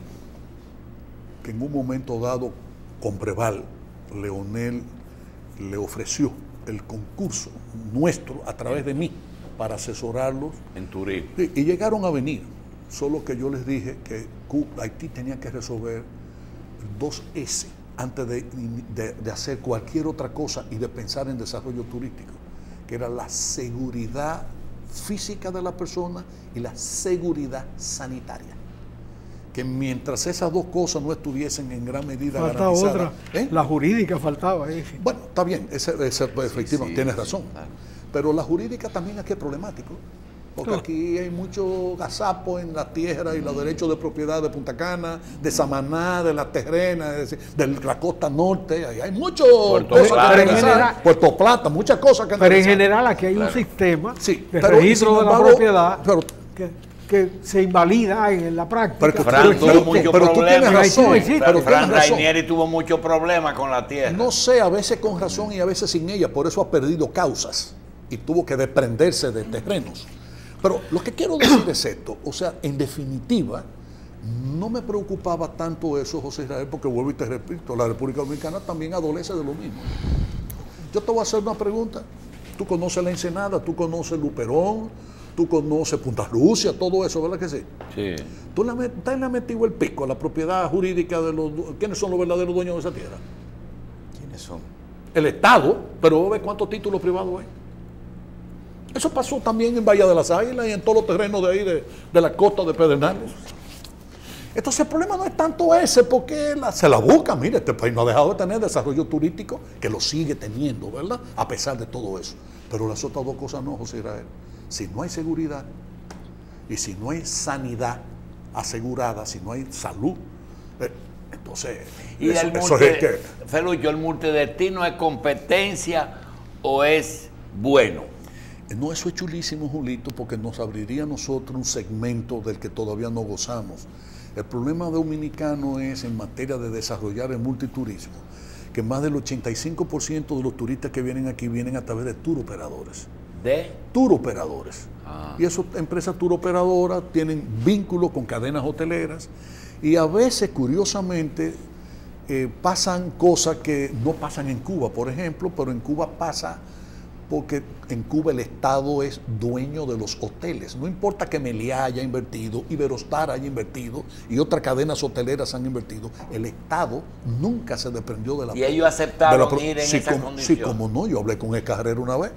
que en un momento dado Compreval, Leonel le ofreció el concurso nuestro a través de mí para asesorarlos. En turismo. Y llegaron a venir, solo que yo les dije que Haití tenía que resolver 2 S antes de hacer cualquier otra cosa y de pensar en desarrollo turístico, que era la seguridad física de la persona y la seguridad sanitaria. Que mientras esas 2 cosas no estuviesen en gran medida Falta garantizadas. otra, la jurídica faltaba. Bueno, está bien, efectivamente, tienes razón. Claro. Pero la jurídica también aquí es problemático, porque aquí hay mucho gazapo en la tierra y los derechos de propiedad de Punta Cana, de Samaná, de la Terrena, de la costa norte, hay mucho Puerto Plata, muchas cosas que Pero en general aquí hay un sistema Sí, de pero, registro sin de la embargo, propiedad pero- que se invalida en la práctica. Pero que Fran Pero tuvo muchos pero tú tienes problemas. razón, existe. pero Fran tienes razón. Rainieri tuvo muchos problemas con la tierra. No sé, a veces con razón y a veces sin ella, por eso ha perdido causas y tuvo que desprenderse de terrenos. Pero lo que quiero decir es esto, o sea, en definitiva, no me preocupaba tanto eso, José Israel, porque vuelvo y te repito, la República Dominicana también adolece de lo mismo. Yo te voy a hacer una pregunta. Tú conoces la Ensenada, tú conoces Luperón, tú conoces Punta Rusia, todo eso, ¿verdad que sí? Sí. ¿Tú le has metido el pico a la propiedad jurídica de los... ¿Quiénes son los verdaderos dueños de esa tierra? ¿Quiénes son? El Estado, pero ve cuántos títulos privados hay. Eso pasó también en Bahía de las Águilas y en todos los terrenos de ahí, de la costa de Pedernales. Entonces el problema no es tanto ese, porque se la busca. Mire, este país no ha dejado de tener desarrollo turístico, que lo sigue teniendo, ¿verdad? A pesar de todo eso. Pero las otras 2 cosas no, José Israel. Si no hay seguridad y si no hay sanidad asegurada, si no hay salud, entonces... Y eso el es que... Felucho, ¿el multidestino es competencia o es bueno? No, eso es chulísimo, Julito, porque nos abriría a nosotros un segmento del que todavía no gozamos. El problema dominicano es en materia de desarrollar el multiturismo, que más del 85% de los turistas que vienen aquí vienen a través de tour operadores. ¿De? Tour operadores. Y esas empresas tour operadoras tienen vínculos con cadenas hoteleras Y a veces, curiosamente, pasan cosas que no pasan en Cuba, por ejemplo, pero en Cuba pasa porque en Cuba el Estado es dueño de los hoteles. No importa que Meliá haya invertido, Iberostar haya invertido y otras cadenas hoteleras han invertido, el Estado nunca se desprendió de la... Y ellos aceptaron ir en esa condición. Sí, como no, yo hablé con el Carrero una vez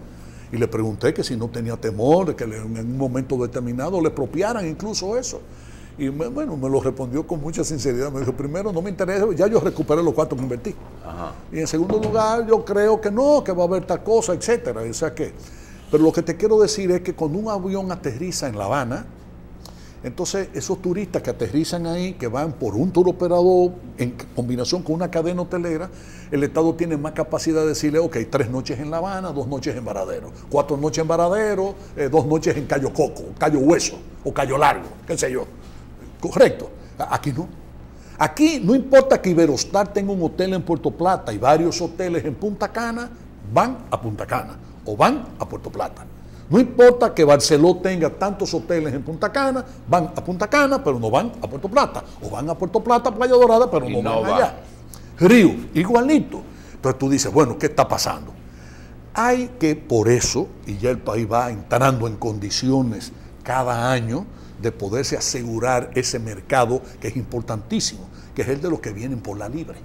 y le pregunté que si no tenía temor de que en un momento determinado le expropiaran incluso eso. Y bueno, me lo respondió con mucha sinceridad. Me dijo, primero, no me interesa, ya yo recuperé los cuartos que invertí. Ajá. Y en segundo lugar, yo creo que no, que va a haber tal cosa, etcétera. O sea que, pero lo que te quiero decir es que cuando un avión aterriza en La Habana, entonces esos turistas que aterrizan ahí, que van por un tour operador en combinación con una cadena hotelera, el Estado tiene más capacidad de decirle, ok, 3 noches en La Habana, 2 noches en Varadero, 4 noches en Varadero, 2 noches en Cayo Coco, Cayo Hueso o Cayo Largo, qué sé yo. Correcto. Aquí no. Aquí no importa que Iberostar tenga un hotel en Puerto Plata y varios hoteles en Punta Cana, van a Punta Cana o van a Puerto Plata. No importa que Barceló tenga tantos hoteles en Punta Cana, van a Punta Cana, pero no van a Puerto Plata. O van a Puerto Plata, Playa Dorada, pero no van allá. Río, igualito. Entonces tú dices, bueno, ¿qué está pasando? Hay que, por eso, y ya el país va entrando en condiciones cada año, de poderse asegurar ese mercado que es importantísimo, que es el de los que vienen por la libre.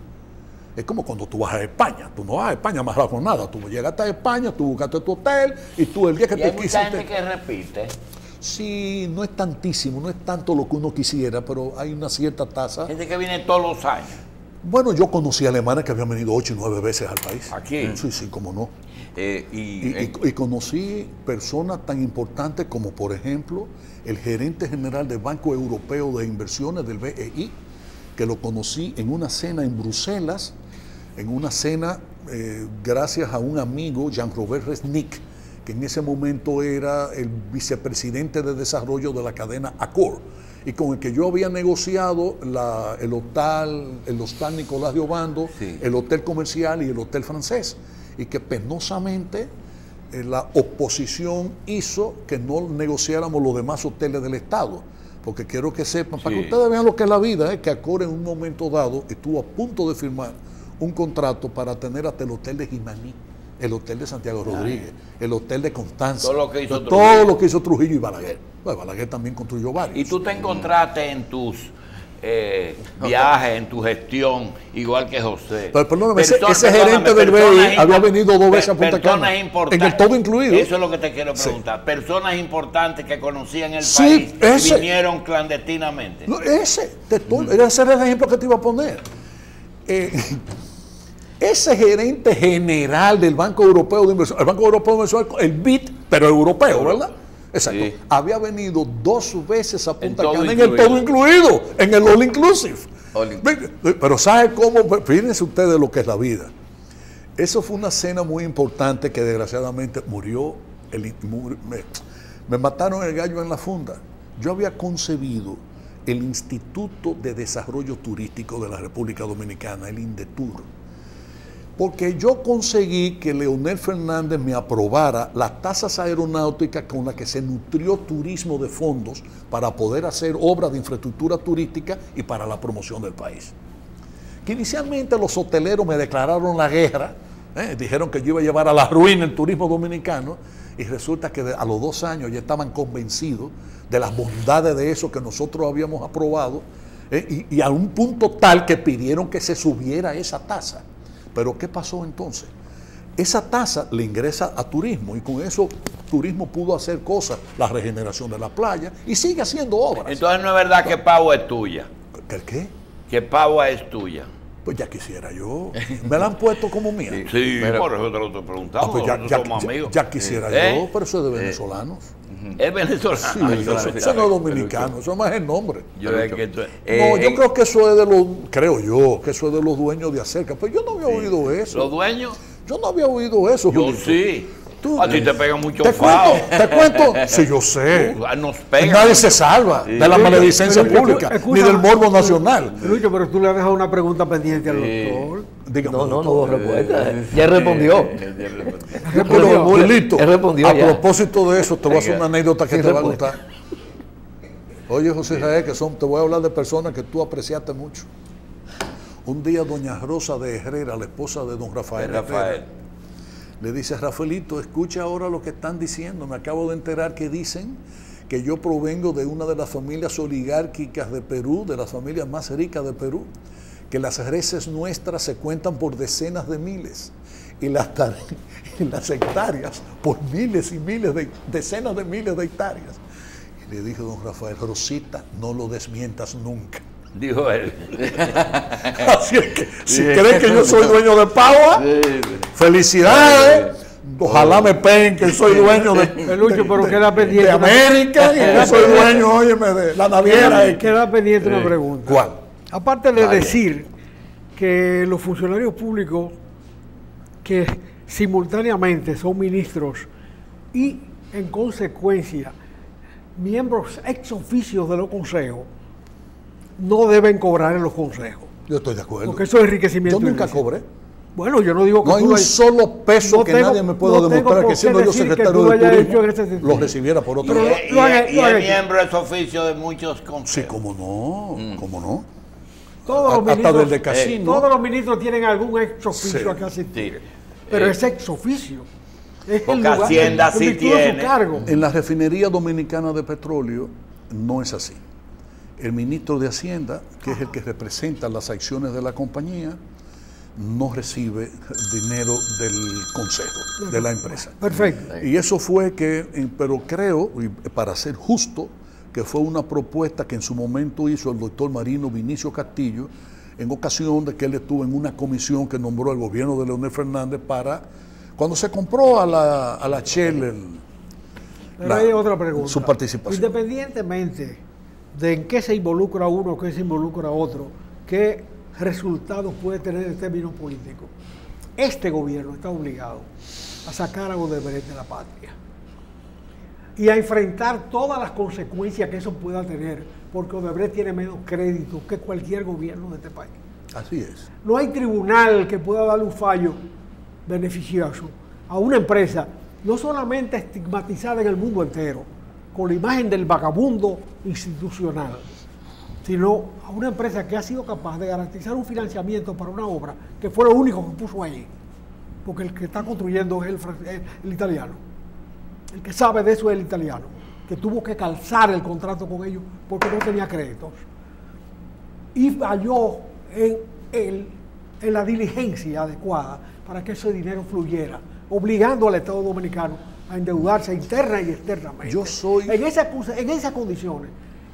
Es como cuando tú vas a España. Tú no vas a España amarrado con nada. Tú llegaste a España, tú buscaste tu hotel y tú el día que y te hay quisiste... mucha gente que repite. Sí, no es tantísimo, no es tanto lo que uno quisiera, pero hay una cierta tasa. Gente que viene todos los años. Bueno, yo conocí alemanes que habían venido 8 y 9 veces al país. ¿Aquí? Sí, sí, cómo no. Y conocí personas tan importantes como, por ejemplo, el gerente general del Banco Europeo de Inversiones, del BEI, que lo conocí en una cena en Bruselas, en una cena gracias a un amigo, Jean-Robert Resnick, que en ese momento era el vicepresidente de desarrollo de la cadena Accor, y con el que yo había negociado el hostal Nicolás de Obando, sí, el hotel comercial y el hotel francés, y que penosamente la oposición hizo que no negociáramos los demás hoteles del Estado, porque quiero que sepan, para que ustedes vean lo que es la vida, que Accor en un momento dado estuvo a punto de firmar un contrato para tener hasta el hotel de Jimaní, el hotel de Santiago Rodríguez, el hotel de Constanza, todo lo que hizo Trujillo y Balaguer. Pues Balaguer también construyó varios. Y tú te encontraste en tus viajes, en tu gestión, igual que José. Pero perdóname, ese gerente del BEI había venido 2 veces a Punta Cana, en el todo incluido. Eso es lo que te quiero preguntar. Sí. Personas importantes que conocían el país y vinieron clandestinamente. No, ese es el ejemplo que te iba a poner. Ese gerente general del Banco Europeo de Inversión, el Banco Europeo de Inversión, el BID, pero europeo, ¿verdad? Exacto. Sí. Había venido 2 veces a Punta Cana en el todo incluido, en el all inclusive. Pero ¿sabe cómo? Fíjense ustedes lo que es la vida. Eso fue una cena muy importante que desgraciadamente murió. Me mataron el gallo en la funda. Yo había concebido el Instituto de Desarrollo Turístico de la República Dominicana, el INDETUR, porque yo conseguí que Leonel Fernández me aprobara las tasas aeronáuticas con las que se nutrió turismo de fondos para poder hacer obras de infraestructura turística y para la promoción del país. Que inicialmente los hoteleros me declararon la guerra, dijeron que yo iba a llevar a la ruina el turismo dominicano, y resulta que a los 2 años ya estaban convencidos de las bondades de eso que nosotros habíamos aprobado, y a un punto tal que pidieron que se subiera esa tasa. Pero ¿qué pasó entonces? Esa tasa le ingresa a turismo y con eso turismo pudo hacer cosas, la regeneración de la playa y sigue haciendo obras. Entonces no es verdad que Pagua es tuya. ¿Qué? Que Pagua es tuya. Pues ya quisiera yo. Me la han puesto como mía. Sí, pero, por eso te lo estoy preguntando. Pues somos amigos. Ya quisiera yo, pero eso es de venezolanos. ¿Es venezolano? Sí, eso no es dominicano, eso es más el nombre. Yo creo que eso es de los dueños de Acerca, pero yo no había oído eso. ¿Los dueños? Yo no había oído eso. Yo Julito. Sí. A ti te pega mucho fao. ¿Te cuento? Sí, yo sé. Nos pega. Nadie se salva de la maledicencia pública, ni del morbo nacional. Lucho, pero tú le has dejado una pregunta pendiente al doctor. Dígame, no hubo respuesta. Ya respondió. Julito, a propósito de eso, te voy a hacer una anécdota que te va a gustar. Oye, José Israel, te voy a hablar de personas que tú apreciaste mucho. Un día doña Rosa de Herrera, la esposa de don Rafael, Herrera, le dice: Rafaelito, escucha ahora lo que están diciendo. Me acabo de enterar que dicen que yo provengo de una de las familias oligárquicas de Perú, de las familias más ricas de Perú, que las reses nuestras se cuentan por decenas de miles y las hectáreas por miles y miles, decenas de miles de hectáreas. Y le dijo don Rafael: Rosita, no lo desmientas nunca. Dijo él. Así es que, si creen que yo soy dueño de Pagua, felicidades. Ojalá me peguen que soy dueño de América y que soy dueño, óyeme, de la naviera. Queda pendiente una pregunta. ¿Cuál? Aparte de decir que los funcionarios públicos que simultáneamente son ministros y en consecuencia miembros ex oficios de los consejos no deben cobrar en los consejos. Yo estoy de acuerdo. Porque eso es enriquecimiento. Yo nunca cobré. Bueno, yo no digo que no hay un solo peso que nadie me pueda demostrar que siendo yo secretario de turismo lo recibiera por otro lado. Y es miembro de oficio de muchos consejos. Sí, cómo no, cómo no. Hasta del de casino. Todos los ministros tienen algún ex oficio a que asistir. Pero es ex oficio. Es porque el lugar, Hacienda sí tiene. En la refinería dominicana de petróleo no es así. El ministro de Hacienda, que es el que representa las acciones de la compañía, no recibe dinero del consejo, de la empresa. Perfecto. Y eso fue pero creo, para ser justo, que fue una propuesta que en su momento hizo el doctor Marino Vinicio Castillo, en ocasión de que él estuvo en una comisión que nombró el gobierno de Leonel Fernández para, cuando se compró a la Shell, hay otra pregunta. Su participación. Independientemente de en qué se involucra uno o qué se involucra otro, qué resultados puede tener en términos políticos, este gobierno está obligado a sacar a Odebrecht de la patria y a enfrentar todas las consecuencias que eso pueda tener, porque Odebrecht tiene menos crédito que cualquier gobierno de este país. Así es. No hay tribunal que pueda darle un fallo beneficioso a una empresa no solamente estigmatizada en el mundo entero, con la imagen del vagabundo institucional, sino a una empresa que ha sido capaz de garantizar un financiamiento para una obra que fue lo único que puso ahí, porque el que está construyendo es el italiano. El que sabe de eso es el italiano, que tuvo que calzar el contrato con ellos porque no tenía créditos. Y falló en la diligencia adecuada para que ese dinero fluyera, obligando al Estado Dominicano a endeudarse interna y externamente. En esas condiciones,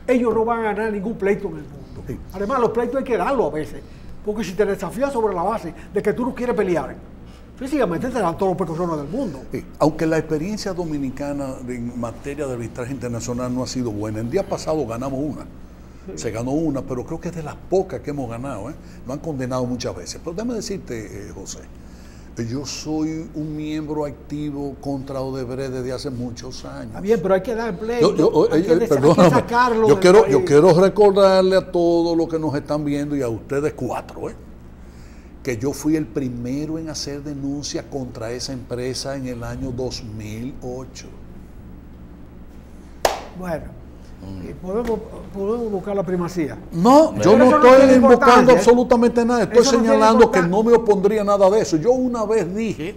ellos no van a ganar ningún pleito en el mundo. Sí. Además, los pleitos hay que darlos a veces, porque si te desafías sobre la base de que tú no quieres pelear, físicamente te dan todos los personas del mundo. Sí. Aunque la experiencia dominicana en materia de arbitraje internacional no ha sido buena, el día pasado ganamos una. Sí. Se ganó una, pero creo que es de las pocas que hemos ganado. No han condenado muchas veces. Pero déjame decirte, José, yo soy un miembro activo contra Odebrecht desde hace muchos años. Está bien, pero hay que dar pleito. Hay que sacarlo. Yo quiero recordarle a todos los que nos están viendo y a ustedes cuatro, que yo fui el primero en hacer denuncia contra esa empresa en el año 2008. Bueno. ¿Podemos buscar la primacía? No, yo no estoy invocando absolutamente nada. Estoy señalando que no me opondría nada de eso. Yo una vez dije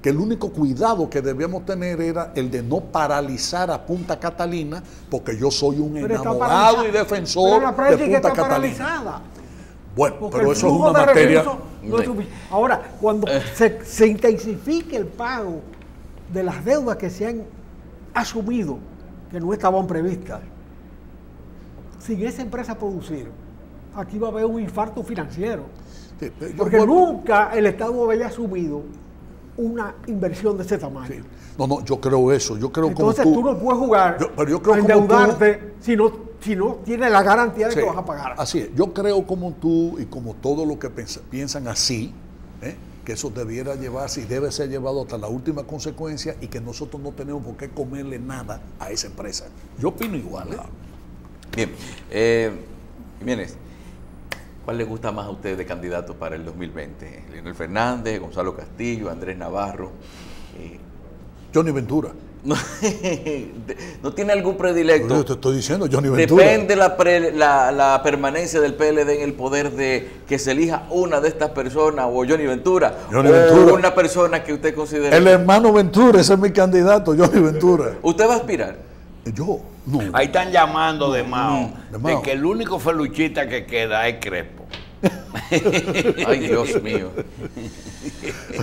que el único cuidado que debíamos tener era el de no paralizar a Punta Catalina, porque yo soy un enamorado y defensor de Punta Catalina. Bueno, porque pero eso es una materia. No es ahora, cuando se intensifique el pago de las deudas que se han asumido, que no estaban previstas, sin esa empresa producir, aquí va a haber un infarto financiero. Sí, porque nunca el Estado había asumido una inversión de ese tamaño. Sí. No, yo creo eso. Yo creo entonces tú no puedes jugar a endeudarte si no tienes la garantía de que vas a pagar. Así es. Yo creo como tú y como todos los que piensan así, que eso debiera llevarse y debe ser llevado hasta la última consecuencia y que nosotros no tenemos por qué comerle nada a esa empresa. Yo opino igual. Bien. Jiménez, ¿cuál le gusta más a usted de candidato para el 2020? ¿Leonel Fernández, Gonzalo Castillo, Andrés Navarro? Johnny Ventura. No tiene algún predilecto. Yo te estoy diciendo, Johnny Ventura. Depende la permanencia del PLD en el poder de que se elija una de estas personas, o Johnny Ventura, o una persona que usted considere. El hermano Ventura, ese es mi candidato, Johnny Ventura. ¿Usted va a aspirar? Yo, no. Ahí están llamando de Mao, de Mao. de que el único feluchita que queda es Crespo. Ay, Dios mío.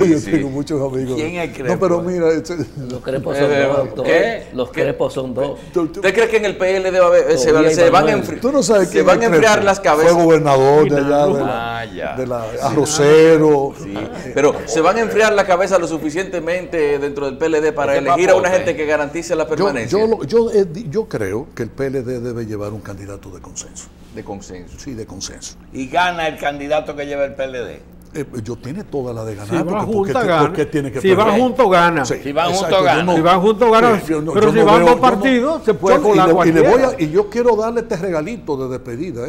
Yo tengo muchos amigos. ¿Quién es Crespo? No, pero mira, Los crespos son dos, doctor. ¿Qué? Los crespos son dos. ¿Usted cree que en el PLD va a haber, se van a enfriar? tú no sabes Se van a enfriar las cabezas. Fue gobernador de allá, de la Arrocero. Sí, pero se van a enfriar la cabeza lo suficientemente dentro del PLD para elegir a una gente que garantice la permanencia. Yo creo que el PLD debe llevar un candidato de consenso. De consenso. Sí, de consenso. Y gana el candidato que lleva el PLD. Yo tiene toda la de ganar. Si van porque juntos, gana. ¿por qué tiene que Si perder? van juntos, gana. Sí, Si van exacto, juntos, gana. Si van juntos, gana. Pero si van dos partidos, se puede colar cualquiera. Y yo quiero darle este regalito de despedida.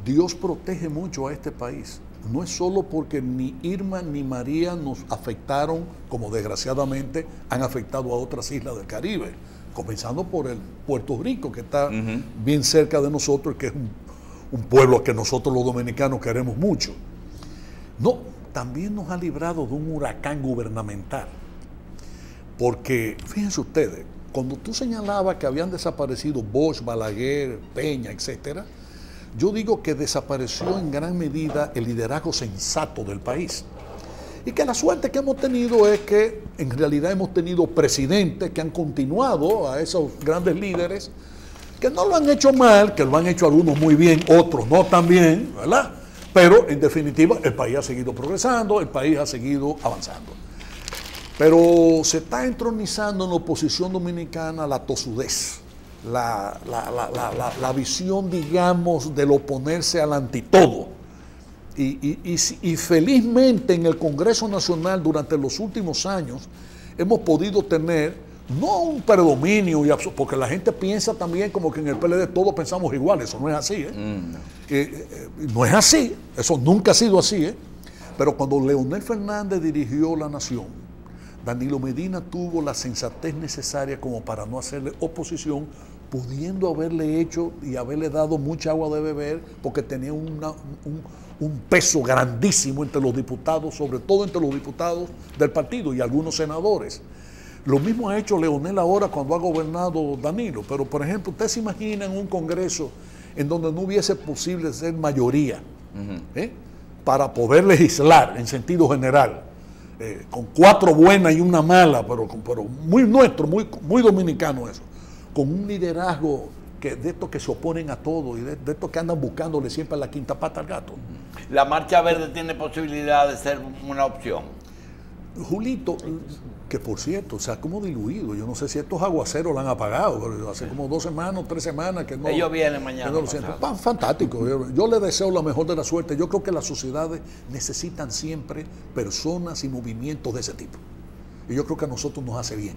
Dios protege mucho a este país. No es solo porque ni Irma ni María nos afectaron, como desgraciadamente han afectado a otras islas del Caribe. Comenzando por el Puerto Rico, que está bien cerca de nosotros, que es un pueblo que nosotros los dominicanos queremos mucho. No, también nos ha librado de un huracán gubernamental. Porque, fíjense ustedes, cuando tú señalabas que habían desaparecido Bosch, Balaguer, Peña, etcétera, yo digo que desapareció en gran medida el liderazgo sensato del país. Y que la suerte que hemos tenido es que en realidad hemos tenido presidentes que han continuado a esos grandes líderes, que no lo han hecho mal, que lo han hecho algunos muy bien, otros no tan bien, ¿verdad? Pero en definitiva el país ha seguido progresando, el país ha seguido avanzando. Pero se está entronizando en la oposición dominicana la tosudez, la visión, digamos, del oponerse al antitodo. Y felizmente en el Congreso Nacional durante los últimos años hemos podido tener no un predominio, porque la gente piensa también como que en el PLD todos pensamos igual. Eso no es así. No es así, eso nunca ha sido así. Pero cuando Leonel Fernández dirigió la nación, Danilo Medina tuvo la sensatez necesaria como para no hacerle oposición, pudiendo haberle hecho y haberle dado mucha agua de beber, porque tenía un peso grandísimo entre los diputados, sobre todo entre los diputados del partido y algunos senadores. Lo mismo ha hecho Leonel ahora cuando ha gobernado Danilo. Pero, por ejemplo, ¿usted se imagina en un Congreso en donde no hubiese posible ser mayoría para poder legislar en sentido general? Con 4 buenas y una mala, pero muy nuestro, muy dominicano eso. Con un liderazgo de estos que se oponen a todo y de estos que andan buscándole siempre la quinta pata al gato. ¿La Marcha Verde tiene posibilidad de ser una opción? Julito, que por cierto, se ha como diluido. Yo no sé si estos aguaceros la han apagado, pero hace como 2 semanas, 3 semanas que no. Ellos vienen mañana. No lo siento. Fantástico. Yo le deseo la mejor de la suerte. Yo creo que las sociedades necesitan siempre personas y movimientos de ese tipo. Y yo creo que a nosotros nos hace bien.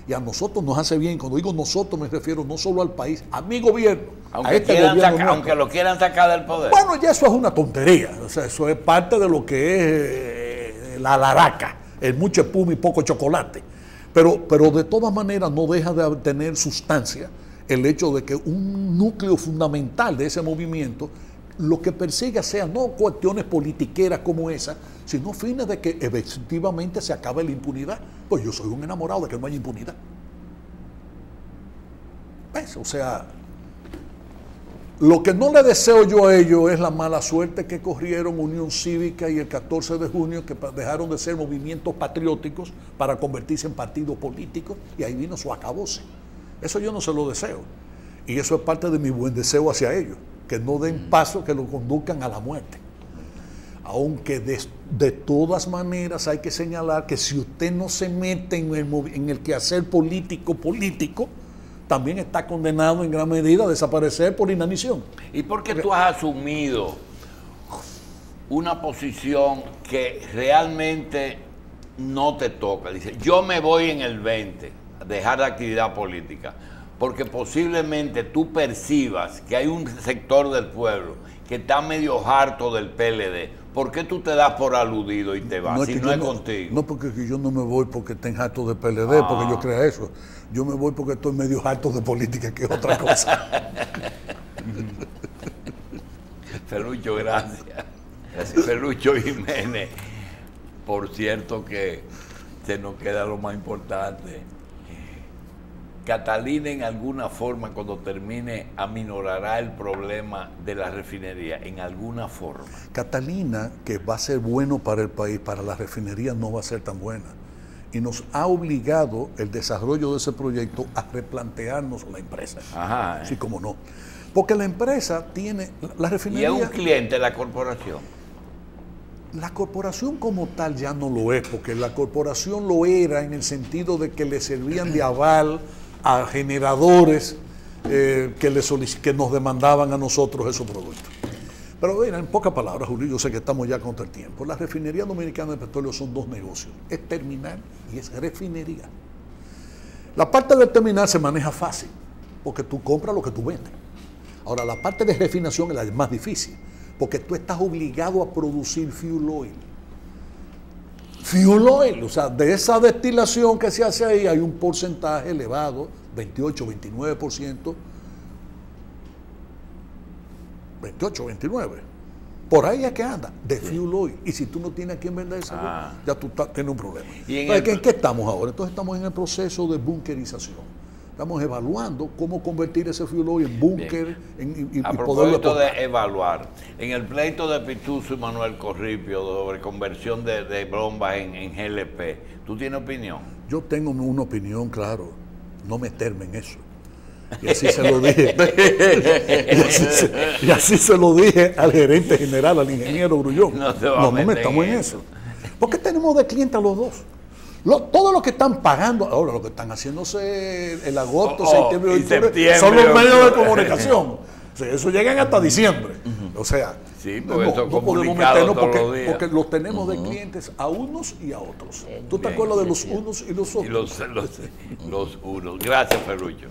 Y a nosotros nos hace bien. Cuando digo nosotros me refiero no solo al país, a mi gobierno. Aunque lo quieran sacar del poder. Bueno, ya eso es una tontería. O sea, eso es parte de lo que es la laraca, el mucho espuma y poco chocolate. Pero de todas maneras no deja de tener sustancia el hecho de que un núcleo fundamental de ese movimiento lo que persiga sea no cuestiones politiqueras como esa, sino fines de que efectivamente se acabe la impunidad. Pues yo soy un enamorado de que no haya impunidad. ¿Ves? O sea, lo que no le deseo yo a ellos es la mala suerte que corrieron Unión Cívica y el 14 de junio, que dejaron de ser movimientos patrióticos para convertirse en partidos políticos, y ahí vino su acabose. Eso yo no se lo deseo. Y eso es parte de mi buen deseo hacia ellos, que no den paso, que lo conduzcan a la muerte. Aunque de todas maneras hay que señalar que si usted no se mete en el quehacer político, también está condenado en gran medida a desaparecer por inanición. ¿Y por qué tú has asumido una posición que realmente no te toca? Dice, yo me voy en el 20 a dejar la actividad política, porque posiblemente tú percibas que hay un sector del pueblo que está medio harto del PLD. ¿Por qué tú te das por aludido y te vas si no es contigo? No, porque yo no me voy porque estén hartos de PLD, porque yo crea eso. Yo me voy porque estoy medio harto de política, que es otra cosa. Ferrucho, gracias. Ferrucho Jiménez. Por cierto que se nos queda lo más importante. Catalina en alguna forma cuando termine aminorará el problema de la refinería, en alguna forma. Catalina, que va a ser bueno para el país, para la refinería no va a ser tan buena. Y nos ha obligado el desarrollo de ese proyecto a replantearnos la empresa. Ajá. Así como no. Porque la empresa tiene, la refinería... Y es un cliente de la corporación. La corporación como tal ya no lo es, porque la corporación lo era en el sentido de que le servían de aval a generadores que nos demandaban a nosotros esos productos. Pero mira, en pocas palabras, Julio, yo sé que estamos ya contra el tiempo. La refinería dominicana de petróleo son dos negocios, es terminal y es refinería. La parte del terminal se maneja fácil, porque tú compras lo que tú vendes. Ahora, la parte de refinación es la más difícil, porque tú estás obligado a producir fuel oil. Fuel oil, o sea, de esa destilación que se hace ahí hay un porcentaje elevado, 28, 29%, 28, 29%. Por ahí es que anda, de fuel oil. Y si tú no tienes a quien vender esa oil, ya tú tienes un problema. ¿En qué estamos ahora? Entonces estamos en el proceso de bunkerización. Estamos evaluando cómo convertir ese fuel oil en búnker y a propósito de evaluar, en el pleito de Pituzo y Manuel Corripio sobre conversión de bombas en GLP, ¿tú tienes opinión? Yo tengo una opinión, claro, no meterme en eso. Y así se lo dije. y así se lo dije al gerente general, al ingeniero Grullón. No metamos en eso. Porque tenemos de cliente a los dos. Todos los que están pagando, ahora lo que están haciéndose el agosto, septiembre y octubre, son los medios de comunicación. O sea, eso llegan hasta diciembre. O sea, sí, no podemos meternos porque los tenemos de clientes a unos y a otros. ¿Tú te acuerdas de los unos y los otros? Los unos. Gracias, Ferrucho.